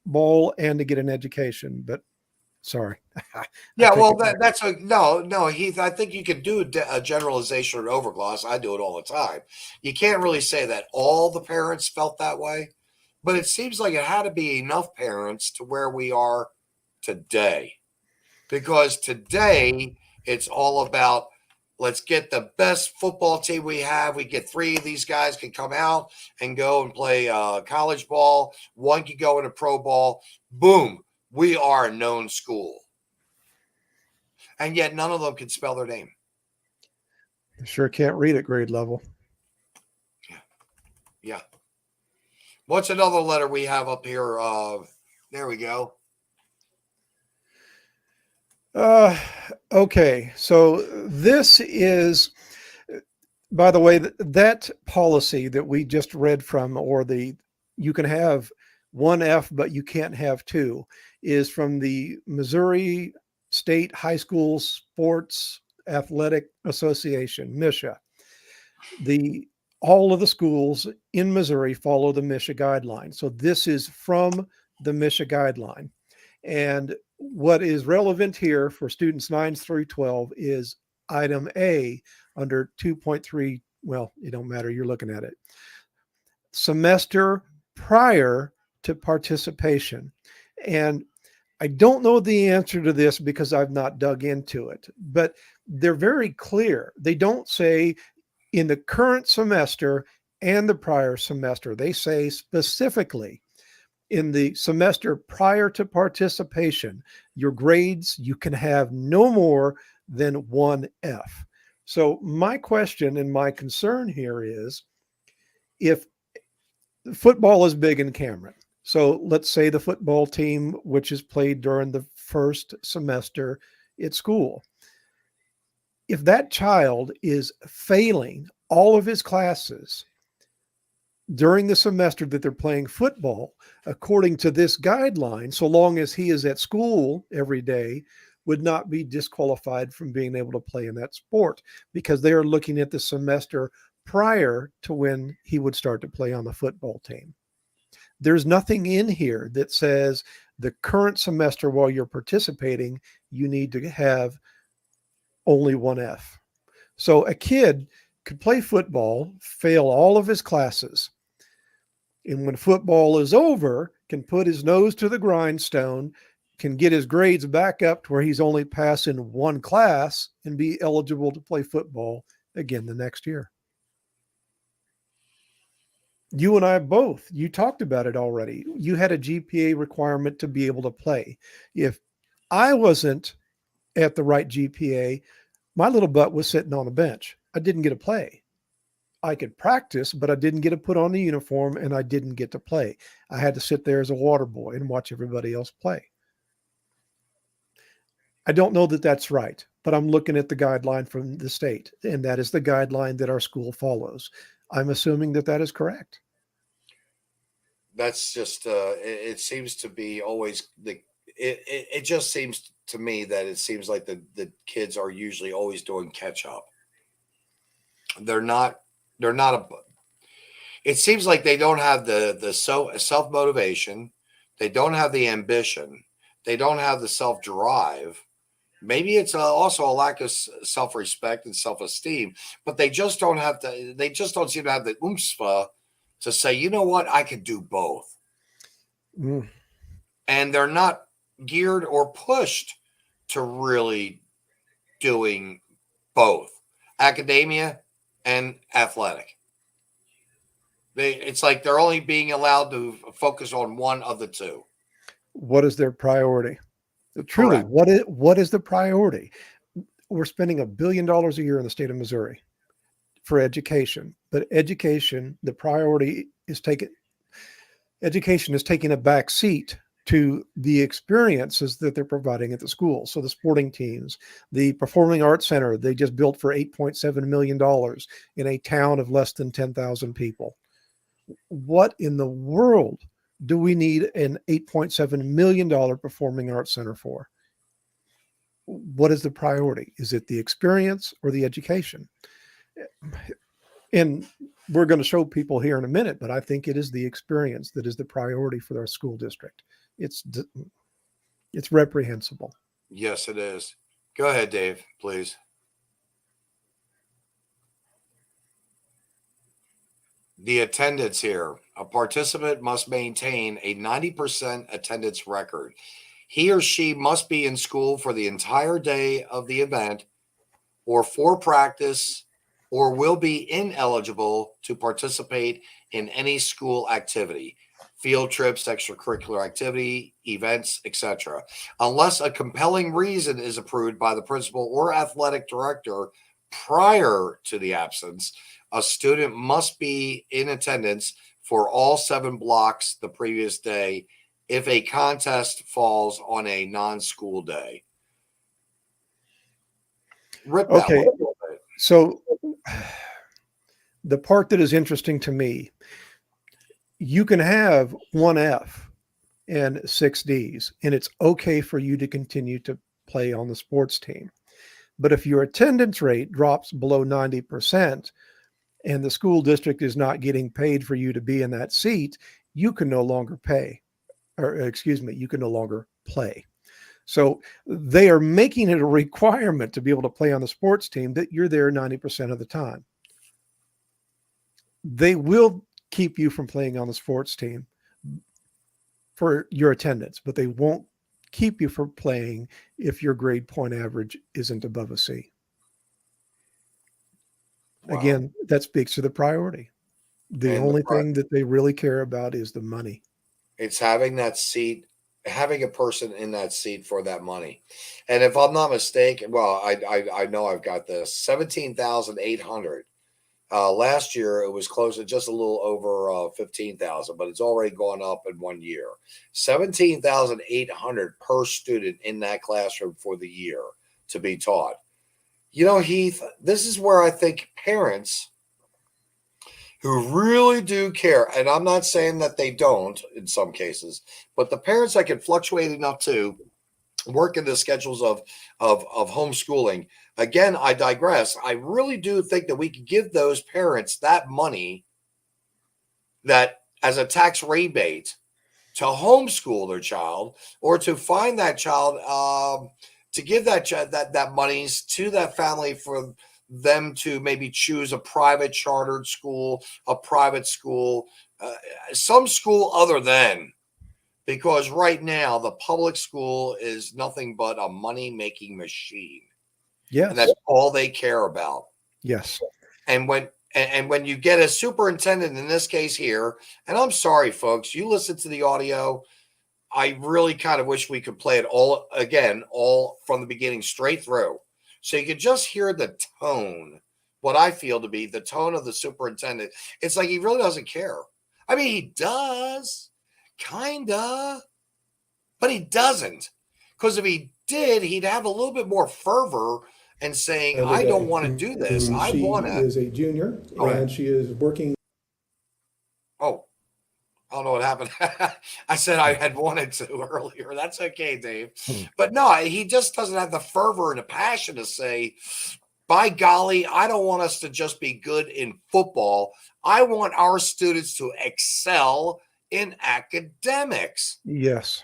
ball and to get an education, but sorry. Yeah, well, that's no, Heath. I think you can do a generalization or an overgloss. I do it all the time. You can't really say that all the parents felt that way, but it seems like it had to be enough parents to where we are today, because today It's all about, let's get the best football team we have. We get 3 of these guys can come out and go and play college ball. 1 can go into pro ball. Boom. We are a known school. And yet none of them can spell their name. Sure can't read at grade level. Yeah. What's another letter we have up here? There we go. Okay. So this is, by the way, that policy that we just read from, or you can have 1 F, but you can't have 2, is from the Missouri State High School Sports Athletic Association, MISHA. All of the schools in Missouri follow the MISHA guideline. So this is from the MISHA guideline. And what is relevant here for students 9 through 12 is item A under 2.3. Well, it don't matter. You're looking at it. Semester prior to participation. And I don't know the answer to this because I've not dug into it, but they're very clear. They don't say in the current semester and the prior semester. They say specifically in the semester prior to participation, your grades, you can have no more than 1 F. So my question and my concern here is, if football is big in Cameron, so let's say the football team, which is played during the first semester at school, if that child is failing all of his classes during the semester that they're playing football, according to this guideline, so long as he is at school every day, would not be disqualified from being able to play in that sport, because they are looking at the semester prior to when he would start to play on the football team. There's nothing in here that says the current semester while you're participating, you need to have only 1 F. So a kid could play football, fail all of his classes, and when football is over, can put his nose to the grindstone, can get his grades back up to where he's only passing 1 class and be eligible to play football again the next year. You and I both, you talked about it already. You had a GPA requirement to be able to play. If I wasn't at the right GPA, my little butt was sitting on a bench. I didn't get to play. I could practice, but I didn't get to put on the uniform and I didn't get to play. I had to sit there as a water boy and watch everybody else play. I don't know that that's right, but I'm looking at the guideline from the state, and that is the guideline that our school follows. I'm assuming that that is correct. That's just, it seems to be always it just seems to me that it seems like the kids are usually always doing catch up. They're not it seems like they don't have the self motivation. They don't have the ambition. They don't have the self drive. Maybe it's also a lack of self respect and self esteem, but they just don't have the. They just don't seem to have the oomph to say, you know what, I can do both. And they're not geared or pushed to really doing both, academia and athletic. It's like they're only being allowed to focus on one of the two. What is their priority? Truly, what is the priority? We're spending $1 billion a year in the state of Missouri for education, but education, the priority is education is taking a back seat to the experiences that they're providing at the school. So the sporting teams, the Performing Arts Center, they just built for $8.7 million in a town of less than 10,000 people. What in the world do we need an $8.7 million Performing Arts Center for? What is the priority? Is it the experience or the education? And we're going to show people here in a minute, but I think it is the experience that is the priority for our school district. It's reprehensible. Yes, it is. Go ahead, Dave, please. The attendance here. A participant must maintain a 90% attendance record. he or she must be in school for the entire day of the event or for practice, or will be ineligible to participate in any school activity, field trips, extracurricular activity, events, etc., unless a compelling reason is approved by the principal or athletic director prior to the absence. A student must be in attendance for all 7 blocks the previous day if a contest falls on a non-school day. Rip that Okay. one a little bit. So the part that is interesting to me, you can have 1 F and 6 Ds, and it's okay for you to continue to play on the sports team. But if your attendance rate drops below 90% and the school district is not getting paid for you to be in that seat, you can no longer you can no longer play. So they are making it a requirement to be able to play on the sports team that you're there 90% of the time. They will keep you from playing on the sports team for your attendance, but they won't keep you from playing if your grade point average isn't above a C. Wow. Again, that speaks to the priority. The And only thing that they really care about is the money. it's having that seat, having a person in that seat for that money. And if I'm not mistaken, well, I know I've got this 17,800. Last year it was close to just a little over 15,000, but it's already gone up in 1 year. 17,800 per student in that classroom for the year to be taught. You know, Heath, this is where I think parents who really do care, and I'm not saying that they don't in some cases, but the parents that can fluctuate enough to work in the schedules of homeschooling. Again, I digress. I really do think that we could give those parents that money that as a tax rebate to homeschool their child, or to find that child, to give that monies to that family for them to maybe choose a private chartered school, a private school, some school other than. Because right now the public school is nothing but a money-making machine. Yes. And that's all they care about. Yes. And when you get a superintendent in this case here, and I'm sorry, folks, you listen to the audio. I really kind of wish we could play it all again, all from the beginning straight through. So you could just hear the tone, what I feel to be the tone of the superintendent. It's like he really doesn't care. I mean, he does. Kinda, but he doesn't. Because if he did, he'd have a little bit more fervor and saying, I don't want to do this. I want to. She is a junior, and she is working. Oh, I don't know what happened. I said I had wanted to earlier. That's okay, Dave. But no, he just doesn't have the fervor and the passion to say, by golly, I don't want us to just be good in football. I want our students to excel in academics. Yes.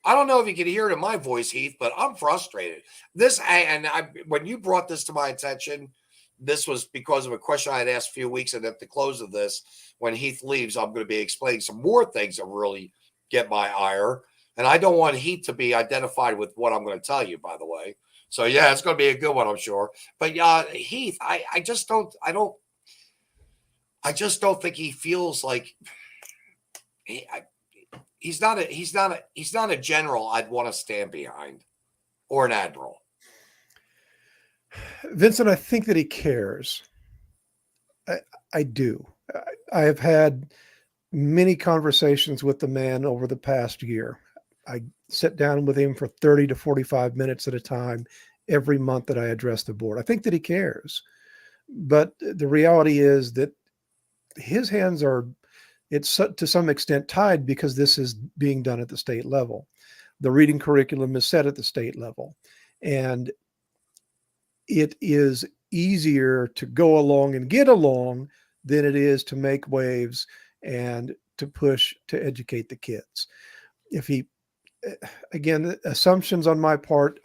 I don't know if you can hear it in my voice, Heath, but I'm frustrated. When you brought this to my attention, this was because of a question I had asked a few weeks, and at the close of this, when Heath leaves, I'm going to be explaining some more things that really get my ire. And I don't want Heath to be identified with what I'm going to tell you, by the way. So yeah, it's going to be a good one, I'm sure. But Heath, I just don't think he feels like he's not a general I'd want to stand behind, or an admiral. Vincent, I think that he cares. I do. I have had many conversations with the man over the past year. I sit down with him for 30 to 45 minutes at a time every month that I address the board. I think that he cares. But the reality is that his hands are, it's to some extent tied, because this is being done at the state level. The reading curriculum is set at the state level. And it is easier to go along and get along than it is to make waves and to push to educate the kids. If he, again, assumptions on my part,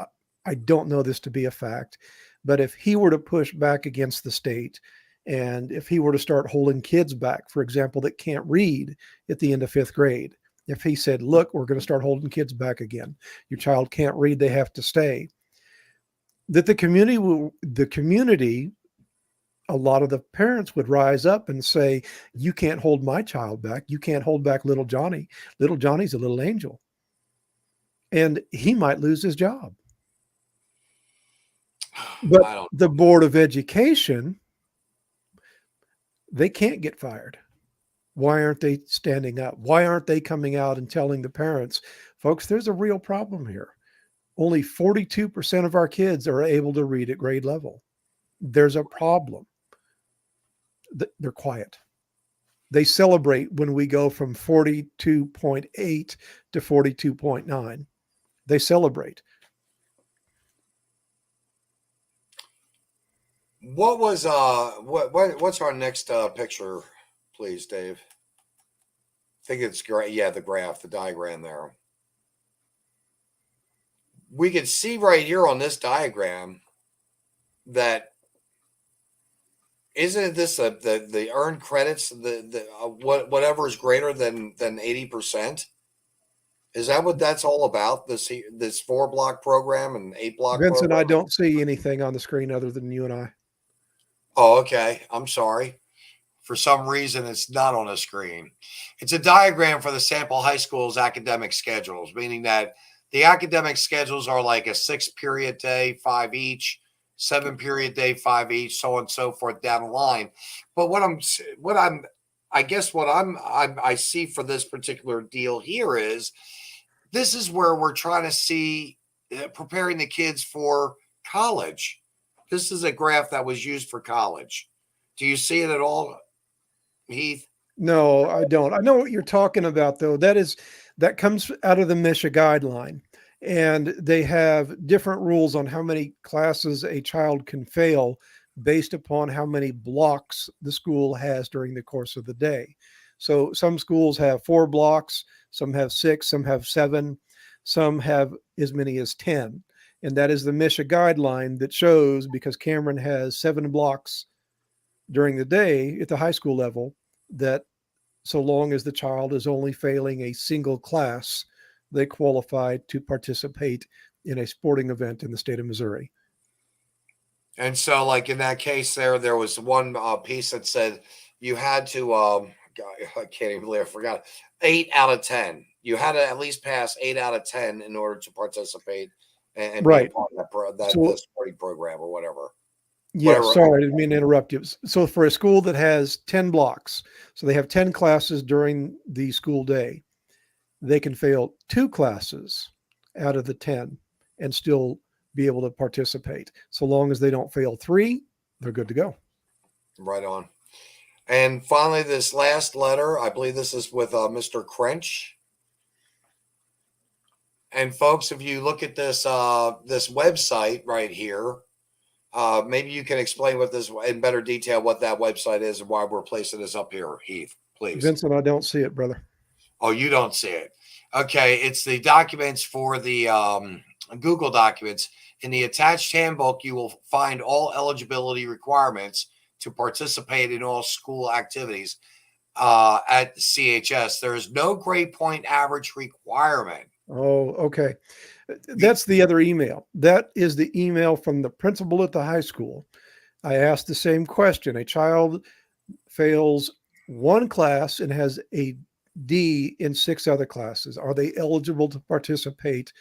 I don't know this to be a fact, but if he were to push back against the state, and if he were to start holding kids back, for example, that can't read at the end of 5th grade, if he said, look, we're going to start holding kids back again. Your child can't read, they have to stay. That the community, a lot of the parents would rise up and say, you can't hold my child back. You can't hold back little Johnny. Little Johnny's a little angel. And he might lose his job. But the Board of Education, they can't get fired. Why aren't they standing up? Why aren't they coming out and telling the parents, folks, there's a real problem here. Only 42% of our kids are able to read at grade level. There's a problem. They're quiet. They celebrate when we go from 42.8 to 42.9. They celebrate. What was what's our next picture, please, Dave? I think it's great. Yeah, the graph, the diagram there. We can see right here on this diagram that isn't this the earned credits, whatever is greater than 80%? Is that what that's all about? This 4-block program and 8-block Vincent, program? I don't see anything on the screen other than you and I. Oh, okay. I'm sorry. For some reason, it's not on a screen. It's a diagram for the sample high school's academic schedules, meaning that the academic schedules are like a 6-period day, 5 each, 7-period day, 5 each, so on and so forth down the line. But I see for this particular deal here is this is where we're trying to see preparing the kids for college. This is a graph that was used for college. Do you see it at all, Heath? No, I don't. I know what you're talking about, though. That comes out of the MSHA guideline, and they have different rules on how many classes a child can fail based upon how many blocks the school has during the course of the day. So some schools have 4 blocks, some have 6, some have 7, some have as many as 10. And that is the MSHA guideline that shows, because Cameron has 7 blocks during the day at the high school level, that so long as the child is only failing a single class, they qualify to participate in a sporting event in the state of Missouri. And so, like in that case there was one piece that said you had to, I can't even believe I forgot, 8 out of 10. You had to at least pass 8 out of 10 in order to participate and be a part of the sporting program or whatever. Yeah, sorry, I didn't mean to interrupt you. So for a school that has 10 blocks, so they have 10 classes during the school day, they can fail 2 classes out of the 10 and still be able to participate. So long as they don't fail 3, they're good to go. Right on. And finally, this last letter, I believe this is with Mr. Crench. And folks, if you look at this this website right here, maybe you can explain what this in better detail, what that website is and why we're placing this up here, Heath, please. Vincent, I don't see it, brother. Oh, you don't see it. Okay, it's the documents for the Google documents. In the attached handbook, you will find all eligibility requirements to participate in all school activities at CHS. There is no grade point average requirement. Oh, okay. That's the other email. That is the email from the principal at the high school. I asked the same question. A child fails 1 class and has a D in 6 other classes. Are they eligible to participate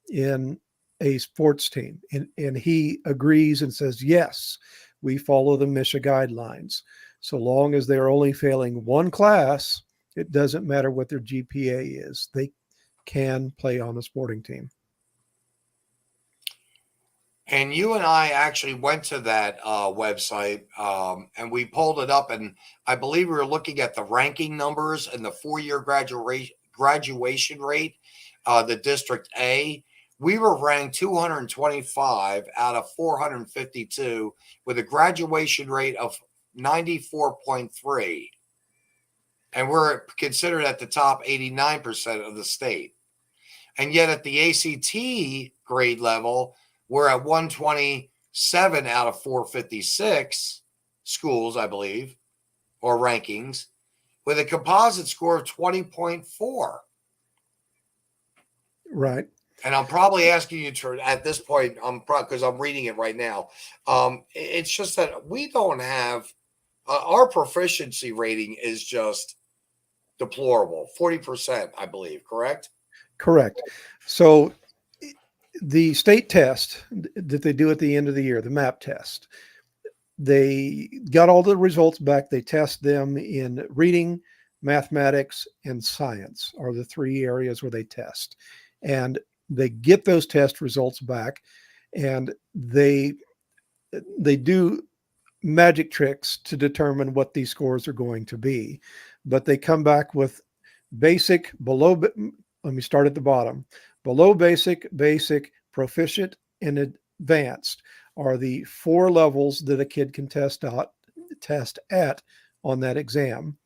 in a sports team? And he agrees and says, yes, we follow the MSHA guidelines. So long as they're only failing 1 class, it doesn't matter what their GPA is. They can play on a sporting team. And you and I actually went to that website and we pulled it up, and I believe we were looking at the ranking numbers and the 4-year graduation rate, the District A. We were ranked 225 out of 452 with a graduation rate of 94.3. And we're considered at the top 89% of the state. And yet at the ACT grade level, we're at 127 out of 456 schools, I believe, or rankings, with a composite score of 20.4. Right. And I'm probably asking you to, at this point, because I'm reading it right now. It's just that we don't have our proficiency rating is just deplorable, 40%, I believe. Correct? Correct. So the state test that they do at the end of the year, the MAP test, they got all the results back. They test them in reading, mathematics, and science are the three areas where they test. And they get those test results back, and they do magic tricks to determine what these scores are going to be. But they come back with basic, below, let me start at the bottom. Below basic, basic, proficient, and advanced are the 4 levels that a kid can test at on that exam.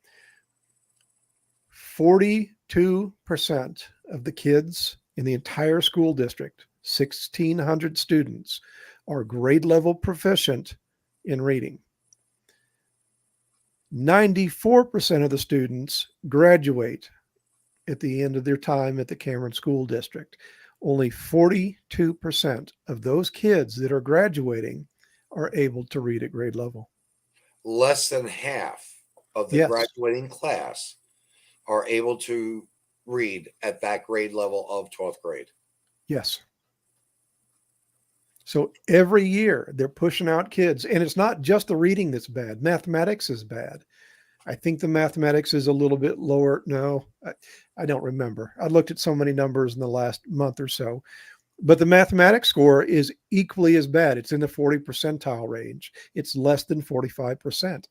42% of the kids in the entire school district, 1,600 students, are grade level proficient in reading. 94% of the students graduate at the end of their time at the Cameron School District. Only 42% of those kids that are graduating are able to read at grade level. Less than half of the Yes. graduating class are able to read at that grade level of 12th grade. Yes. So every year they're pushing out kids, and it's not just the reading that's bad. Mathematics is bad. I think the mathematics is a little bit lower. No, I don't remember. I looked at so many numbers in the last month or so, but the mathematics score is equally as bad. It's in the 40 percentile range. It's less than 45%.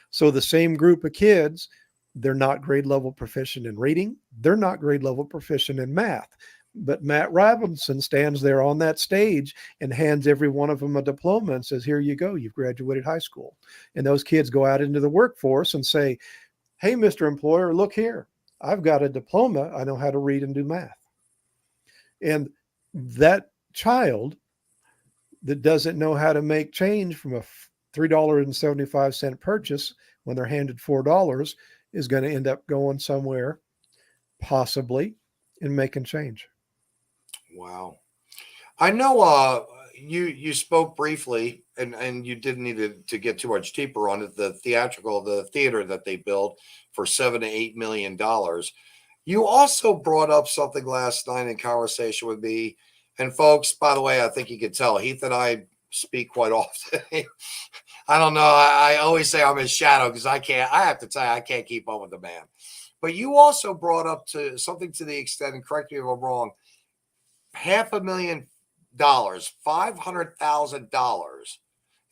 So the same group of kids, they're not grade level proficient in reading. They're not grade level proficient in math. But Matt Robinson stands there on that stage and hands every one of them a diploma and says, here you go, you've graduated high school. And those kids go out into the workforce and say, hey, Mr. Employer, look here. I've got a diploma. I know how to read and do math. And that child that doesn't know how to make change from a $3.75 purchase when they're handed $4 is going to end up going somewhere, possibly, and making change. Wow. I know you spoke briefly and you didn't need to get too much deeper on it, the theater that they built for $7 to $8 million. You also brought up something last night in conversation with me. And folks, by the way, I think you can tell Heath and I speak quite often. I don't know. I always say I'm his shadow because I have to tell you, I can't keep up with the man. But you also brought up to something to the extent, and correct me if I'm wrong, $500,000, $500,000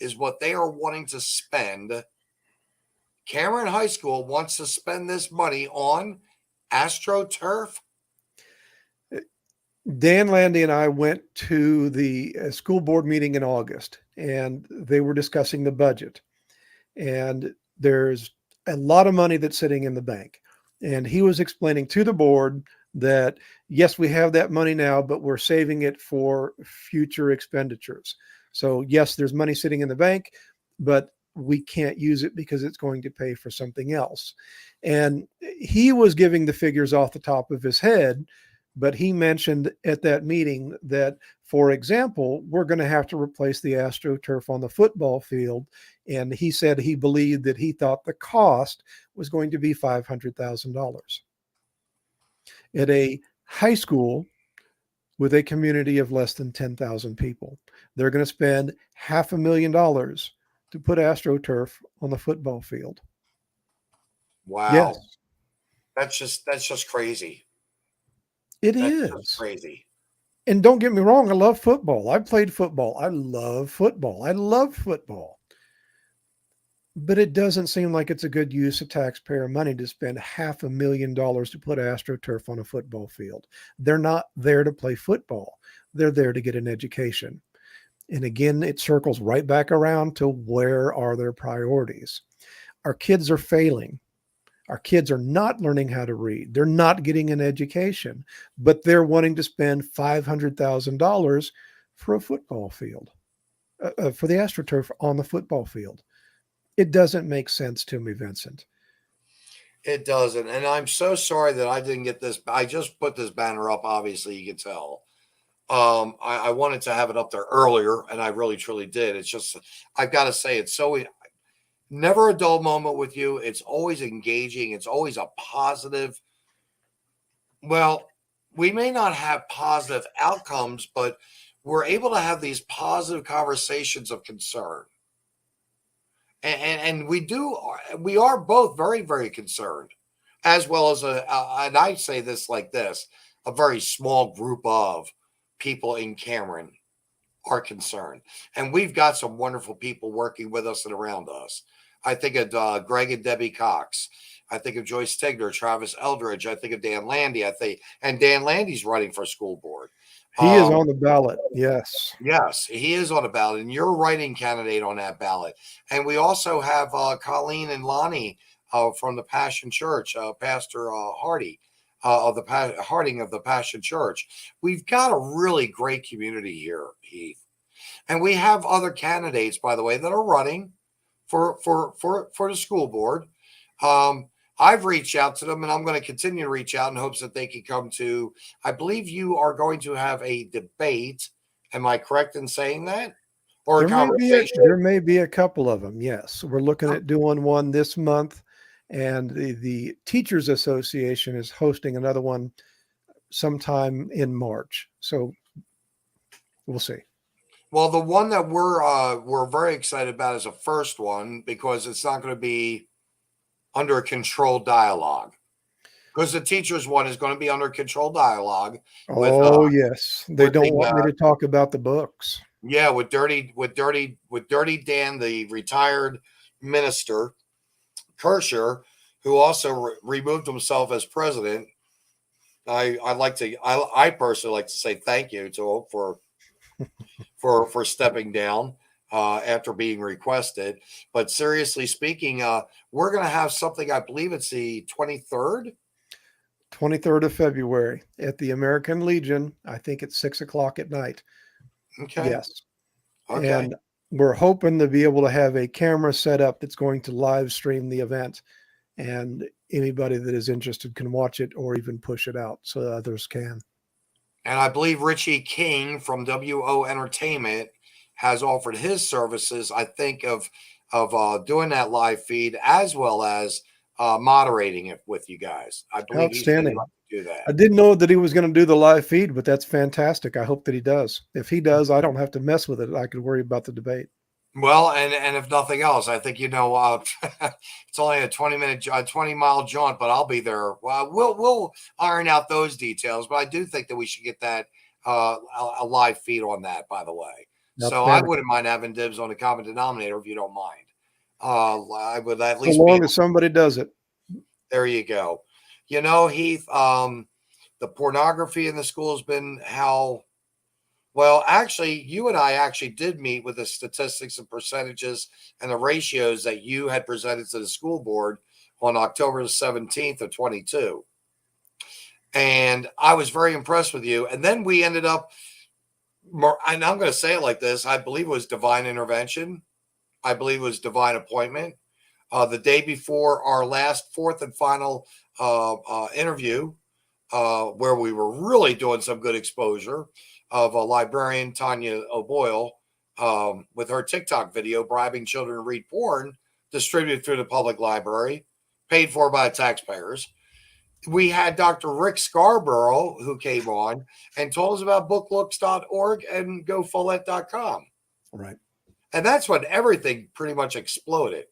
is what they are wanting to spend. Cameron High School wants to spend this money on astroturf. Dan Landy and I went to the school board meeting in August, and they were discussing the budget. And there's a lot of money that's sitting in the bank. And he was explaining to the board that, yes, we have that money now, but we're saving it for future expenditures. So, yes, there's money sitting in the bank, but we can't use it because it's going to pay for something else. And he was giving the figures off the top of his head, but he mentioned at that meeting that, for example, we're going to have to replace the astroturf on the football field. And he said he believed that he thought the cost was going to be $500,000. At a high school with a community of less than 10,000 people, they're going to spend $500,000 to put astroturf on the football field. Wow. Yes. That's just crazy. That's is just crazy. And don't get me wrong, I love football. I played football. I love football. I love football. But it doesn't seem like it's a good use of taxpayer money to spend $500,000 to put astroturf on a football field. They're not there to play football. They're there to get an education. And again, it circles right back around to where are their priorities. Our kids are failing. Our kids are not learning how to read. They're not getting an education, but they're wanting to spend $500,000 for a football field, for the astroturf on the football field. It doesn't make sense to me, Vincent. It doesn't. And I'm so sorry that I didn't get this. I just put this banner up. Obviously, you can tell. I wanted to have it up there earlier, and I really, truly did. It's just, I've got to say, it's so never a dull moment with you. It's always engaging. It's always a positive. Well, we may not have positive outcomes, but we're able to have these positive conversations of concern. And we are both very, very concerned, as well as and I say this like this, a very small group of people in Cameron are concerned. And we've got some wonderful people working with us and around us. I think of Greg and Debbie Cox. I think of Joyce Tigner, Travis Eldridge. I think of Dan Landy. And Dan Landy's running for school board. He is on the ballot. Yes. Yes, he is on a ballot, and you're a writing candidate on that ballot. And we also have Colleen and Lonnie from the Passion Church, Pastor Hardy Harding of the Passion Church. We've got a really great community here, Heath, and we have other candidates, by the way, that are running for the school board. I've reached out to them, and I'm going to continue to reach out in hopes that they can come to. I believe you are going to have a debate. Am I correct in saying that? Or a conversation? There may be a couple of them. Yes, we're looking at doing one this month, and the Teachers Association is hosting another one sometime in March. So we'll see. Well, the one that we're very excited about is the first one, because it's not going to be under a controlled dialogue, because the teachers one is going to be under controlled dialogue. Yes, they don't want me to talk about the books. Yeah, with Dirty Dan, the retired minister, Kirscher, who also removed himself as president. I personally like to say thank you to him for stepping down after being requested. But seriously speaking, we're going to have something. I believe it's the 23rd. 23rd of February at the American Legion. I think it's 6:00 at night. Okay. Yes. Okay. And we're hoping to be able to have a camera set up that's going to live stream the event, and anybody that is interested can watch it or even push it out so that others can. And I believe Richie King from WO Entertainment has offered his services, I think, of doing that live feed as well as moderating it with you guys. I believe Outstanding. he's going to do that. I didn't know that he was going to do the live feed, but that's fantastic. I hope that he does. If he does, I don't have to mess with it. I could worry about the debate. Well, and if nothing else, I think, it's only a 20-mile jaunt, but I'll be there. Well, we'll iron out those details, but I do think that we should get that a live feed on that, by the way. So I wouldn't mind having dibs on the common denominator if you don't mind. I would at least, as long as somebody does it. There you go. Heath, the pornography in the school has been how. Well, actually, you and I actually did meet with the statistics and percentages and the ratios that you had presented to the school board on October the 17th of 22. And I was very impressed with you. And then we ended up, and I'm going to say it like this, I believe it was divine intervention. I believe it was divine appointment. The day before our last fourth and final interview, where we were really doing some good exposure of a librarian, Tanya O'Boyle, with her TikTok video bribing children to read porn distributed through the public library, paid for by taxpayers. We had Dr. Rick Scarborough, who came on and told us about booklooks.org and gofollette.com. Right. And that's when everything pretty much exploded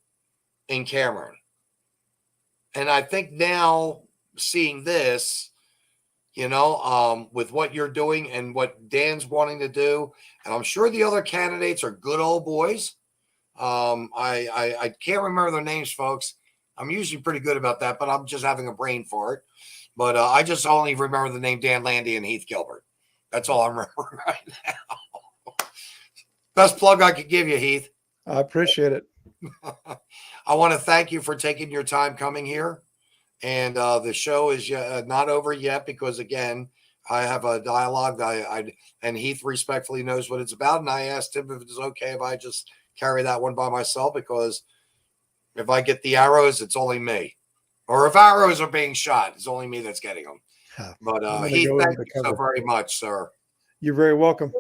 in Cameron. And I think now seeing this, with what you're doing and what Dan's wanting to do, and I'm sure the other candidates are good old boys. I can't remember their names, folks. I'm usually pretty good about that, but I'm just having a brain fart. But I just only remember the name Dan Landy and Heath Gilbert. That's all I remember right now. Best plug I could give you, Heath. I appreciate it. I want to thank you for taking your time coming here. And the show is not over yet because, again, I have a dialogue. And Heath respectfully knows what it's about. And I asked him if it's okay if I just carry that one by myself, because if I get the arrows, it's only me. Or if arrows are being shot, it's only me that's getting them. But I'm Heath, go thank you so cover. very much, sir. You're very welcome.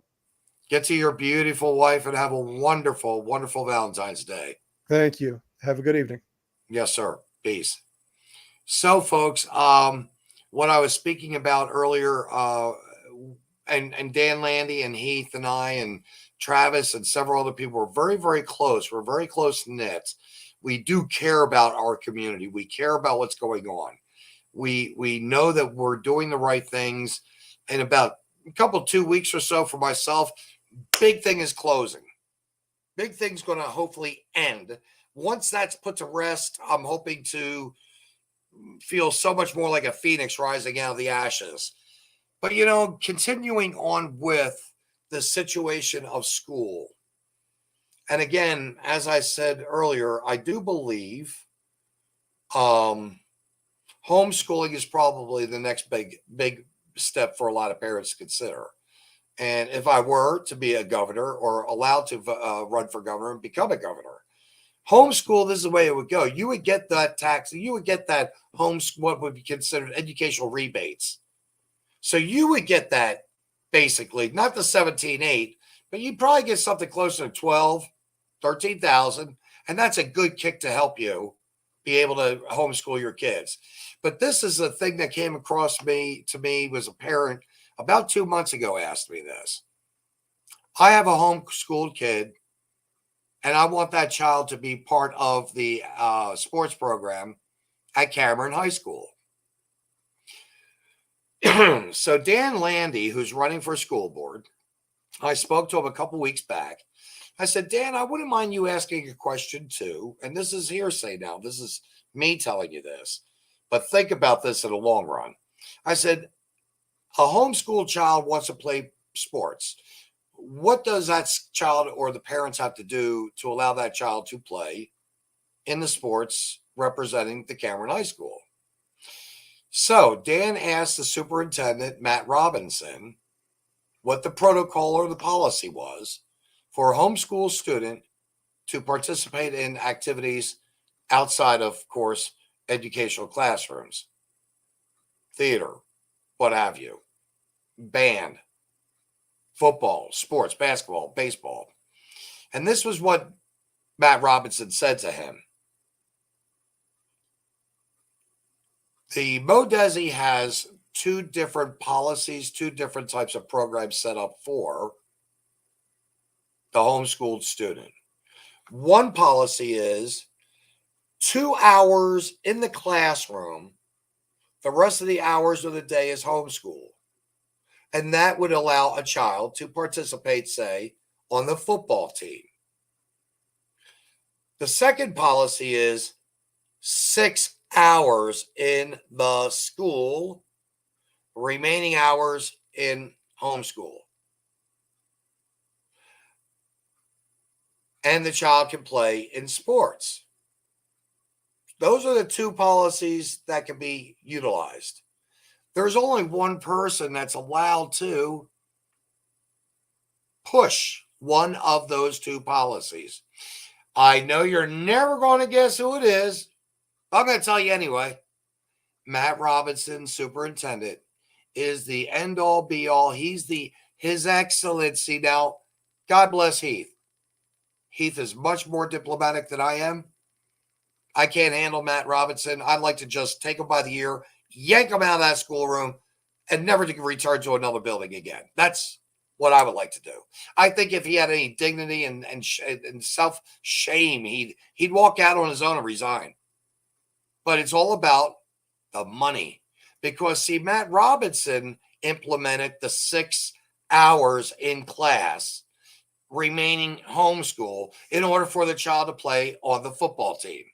Get to your beautiful wife and have a wonderful, wonderful Valentine's Day. Thank you. Have a good evening. Yes, sir. Peace. So, folks, what I was speaking about earlier, and Dan Landy and Heath and I and Travis and several other people were very, very close. We're very close knit. We do care about our community. We care about what's going on. We know that we're doing the right things. In about a couple 2 weeks or so for myself, big thing is closing. Big thing's going to hopefully end. Once that's put to rest, I'm hoping to feel so much more like a phoenix rising out of the ashes. But, continuing on with the situation of school. And again, as I said earlier, I do believe homeschooling is probably the next big step for a lot of parents to consider. And if I were to be a governor or allowed to run for governor and become a governor, homeschool, this is the way it would go. You would get that tax, you would get that what would be considered educational rebates. So you would get that basically, not the 17.8, but you'd probably get something closer to 12, 13,000. And that's a good kick to help you be able to homeschool your kids. But this is a thing that came across to me was a parent about 2 months ago asked me this. I have a homeschooled kid, and I want that child to be part of the sports program at Cameron High School. So Dan Landy, who's running for school board, I spoke to him a couple weeks back. I said, Dan, I wouldn't mind you asking a question too. And this is hearsay now. This is me telling you this. But think about this in the long run. I said, a homeschooled child wants to play sports. What does that child or the parents have to do to allow that child to play in the sports representing the Cameron High School? So Dan asked the superintendent, Matt Robinson, what the protocol or the policy was for a homeschool student to participate in activities outside of course, educational classrooms, theater, what have you, band, football, sports, basketball, baseball. And this was what Matt Robinson said to him. The MoDESI has two different policies, two different types of programs set up for the homeschooled student. One policy is 2 hours in the classroom. The rest of the hours of the day is homeschool. And that would allow a child to participate, say, on the football team. The second policy is 6 hours in the school, remaining hours in homeschool. And the child can play in sports. Those are the two policies that can be utilized. There's only one person that's allowed to push one of those two policies. I know you're never going to guess who it is. I'm going to tell you anyway. Matt Robinson, superintendent, is the end-all, be-all. He's His Excellency. Now, God bless Heath. Heath is much more diplomatic than I am. I can't handle Matt Robinson. I'd like to just take him by the ear, yank him out of that schoolroom, and never to return to another building again. That's what I would like to do. I think if he had any dignity and self-shame, he'd walk out on his own and resign. But it's all about the money. Because, see, Matt Robinson implemented the 6 hours in class, remaining homeschool, in order for the child to play on the football team.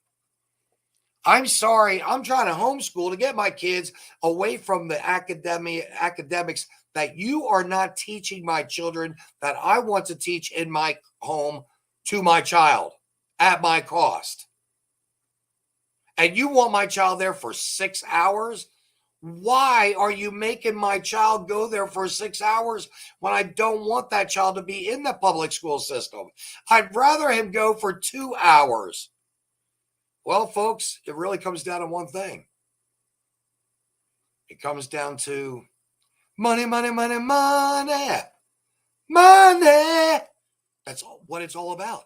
I'm sorry, I'm trying to homeschool to get my kids away from the academics that you are not teaching my children that I want to teach in my home to my child at my cost. And you want my child there for 6 hours? Why are you making my child go there for 6 hours when I don't want that child to be in the public school system? I'd rather him go for 2 hours Well, folks, it really comes down to one thing. It comes down to money, money, money, money, money. That's what it's all about.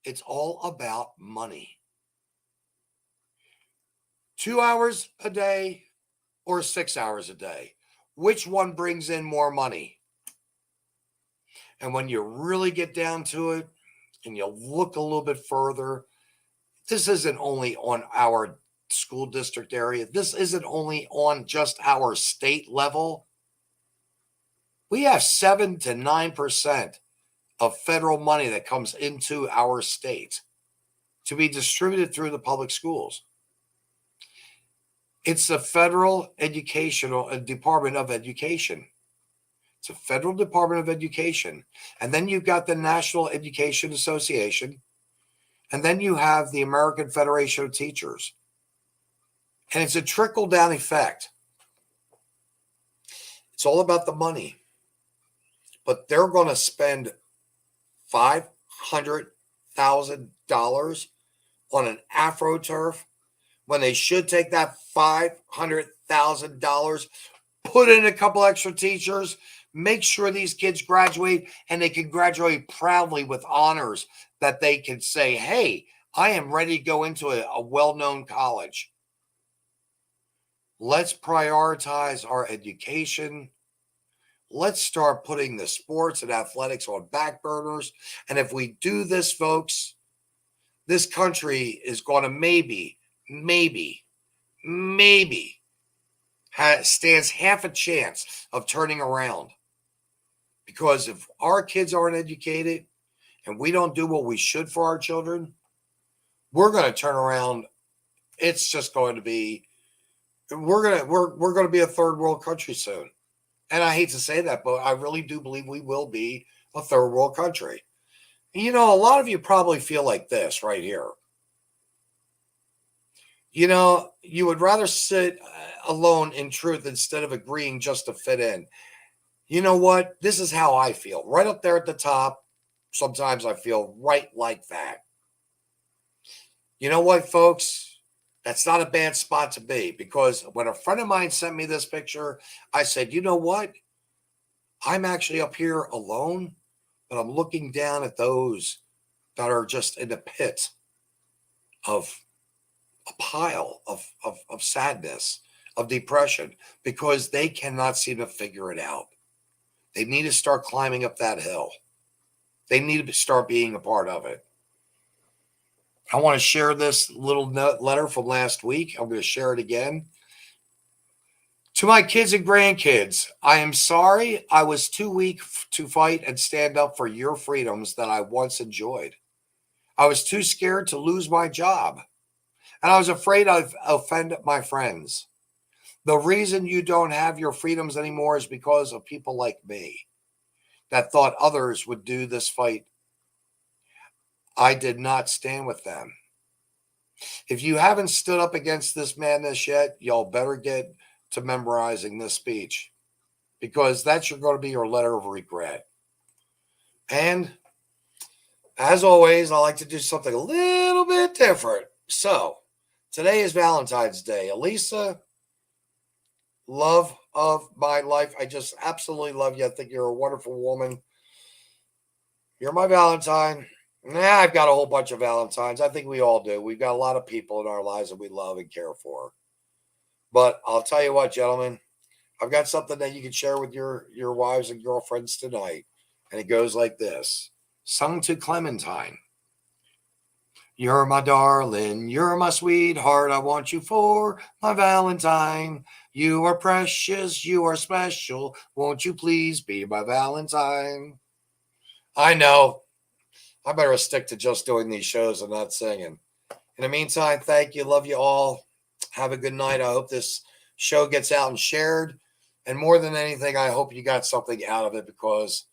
It's all about money. 2 hours a day or 6 hours a day. Which one brings in more money? And when you really get down to it and you look a little bit further, this isn't only on our school district area. This isn't only on just our state level. We have 7 to 9% of federal money that comes into our state to be distributed through the public schools. It's the Federal Department of Education. It's a federal Department of Education. And then you've got the National Education Association. And then you have the American Federation of Teachers. And it's a trickle-down effect. It's all about the money. But they're going to spend $500,000 on an astroturf when they should take that $500,000, put in a couple extra teachers, make sure these kids graduate, and they can graduate proudly with honors that they can say, hey, I am ready to go into a well-known college. Let's prioritize our education. Let's start putting the sports and athletics on back burners. And if we do this, folks, this country is going to maybe stands half a chance of turning around. Because if our kids aren't educated and we don't do what we should for our children, we're going to turn around. It's just going to be, we're going to be a third world country soon. And I hate to say that, but I really do believe we will be a third world country. And you know, a lot of you probably feel like this right here. You know, you would rather sit alone in truth instead of agreeing just to fit in. You know what? This is how I feel. Right up there at the top. Sometimes I feel right like that. You know what, folks? That's not a bad spot to be, because when a friend of mine sent me this picture, I said, you know what? I'm actually up here alone, but I'm looking down at those that are just in the pit of a pile of sadness, of depression, because they cannot seem to figure it out. They need to start climbing up that hill. They need to start being a part of it. I want to share this little letter from last week. I'm going to share it again. To my kids and grandkids, I am sorry I was too weak to fight and stand up for your freedoms that I once enjoyed. I was too scared to lose my job, and I was afraid I'd offend my friends. The reason you don't have your freedoms anymore is because of people like me that thought others would do this fight. I did not stand with them. If you haven't stood up against this madness yet, y'all better get to memorizing this speech, because that's going to be your letter of regret. And as always, I like to do something a little bit different. So today is Valentine's Day. Elisa, love of my life, I just absolutely love you. I think you're a wonderful woman. You're my Valentine. I've got a whole bunch of Valentines. I think we all do. We've got a lot of people in our lives that we love and care for. But I'll tell you what, gentlemen, I've got something that you can share with your wives and girlfriends tonight. And it goes like this. Sung to Clementine. You're my darling, you're my sweetheart, I want you for my Valentine. You are precious, you are special, won't you please be my Valentine? I know. I better stick to just doing these shows and not singing. In the meantime, thank you. Love you all. Have a good night. I hope this show gets out and shared. And more than anything, I hope you got something out of it, because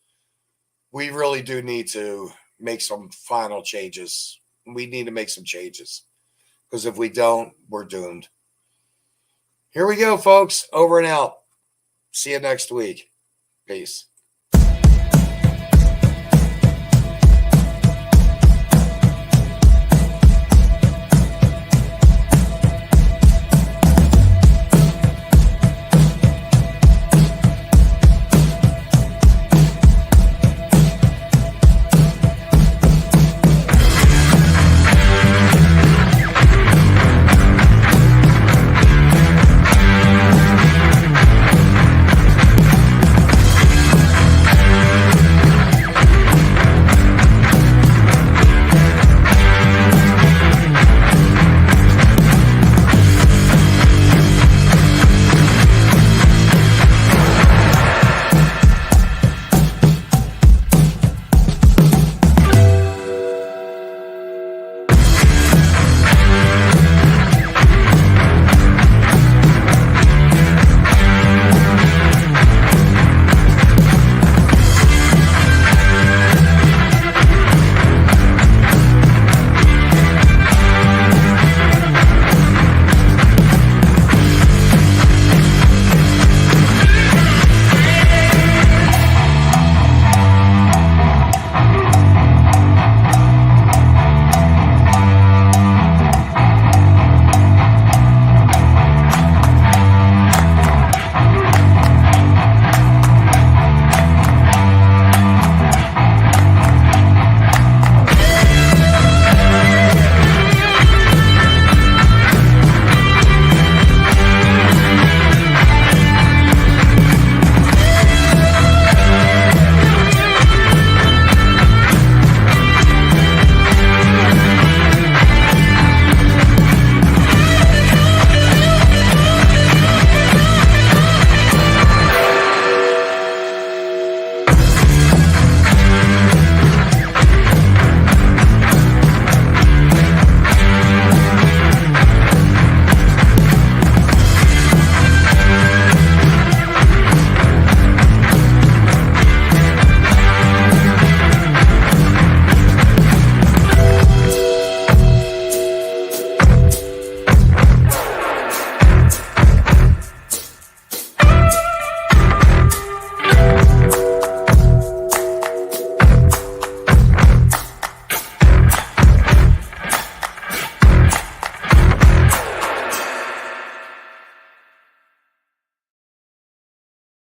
we really do need to make some final changes. We need to make some changes, because if we don't, we're doomed. Here we go, folks. Over and out. See you next week. Peace.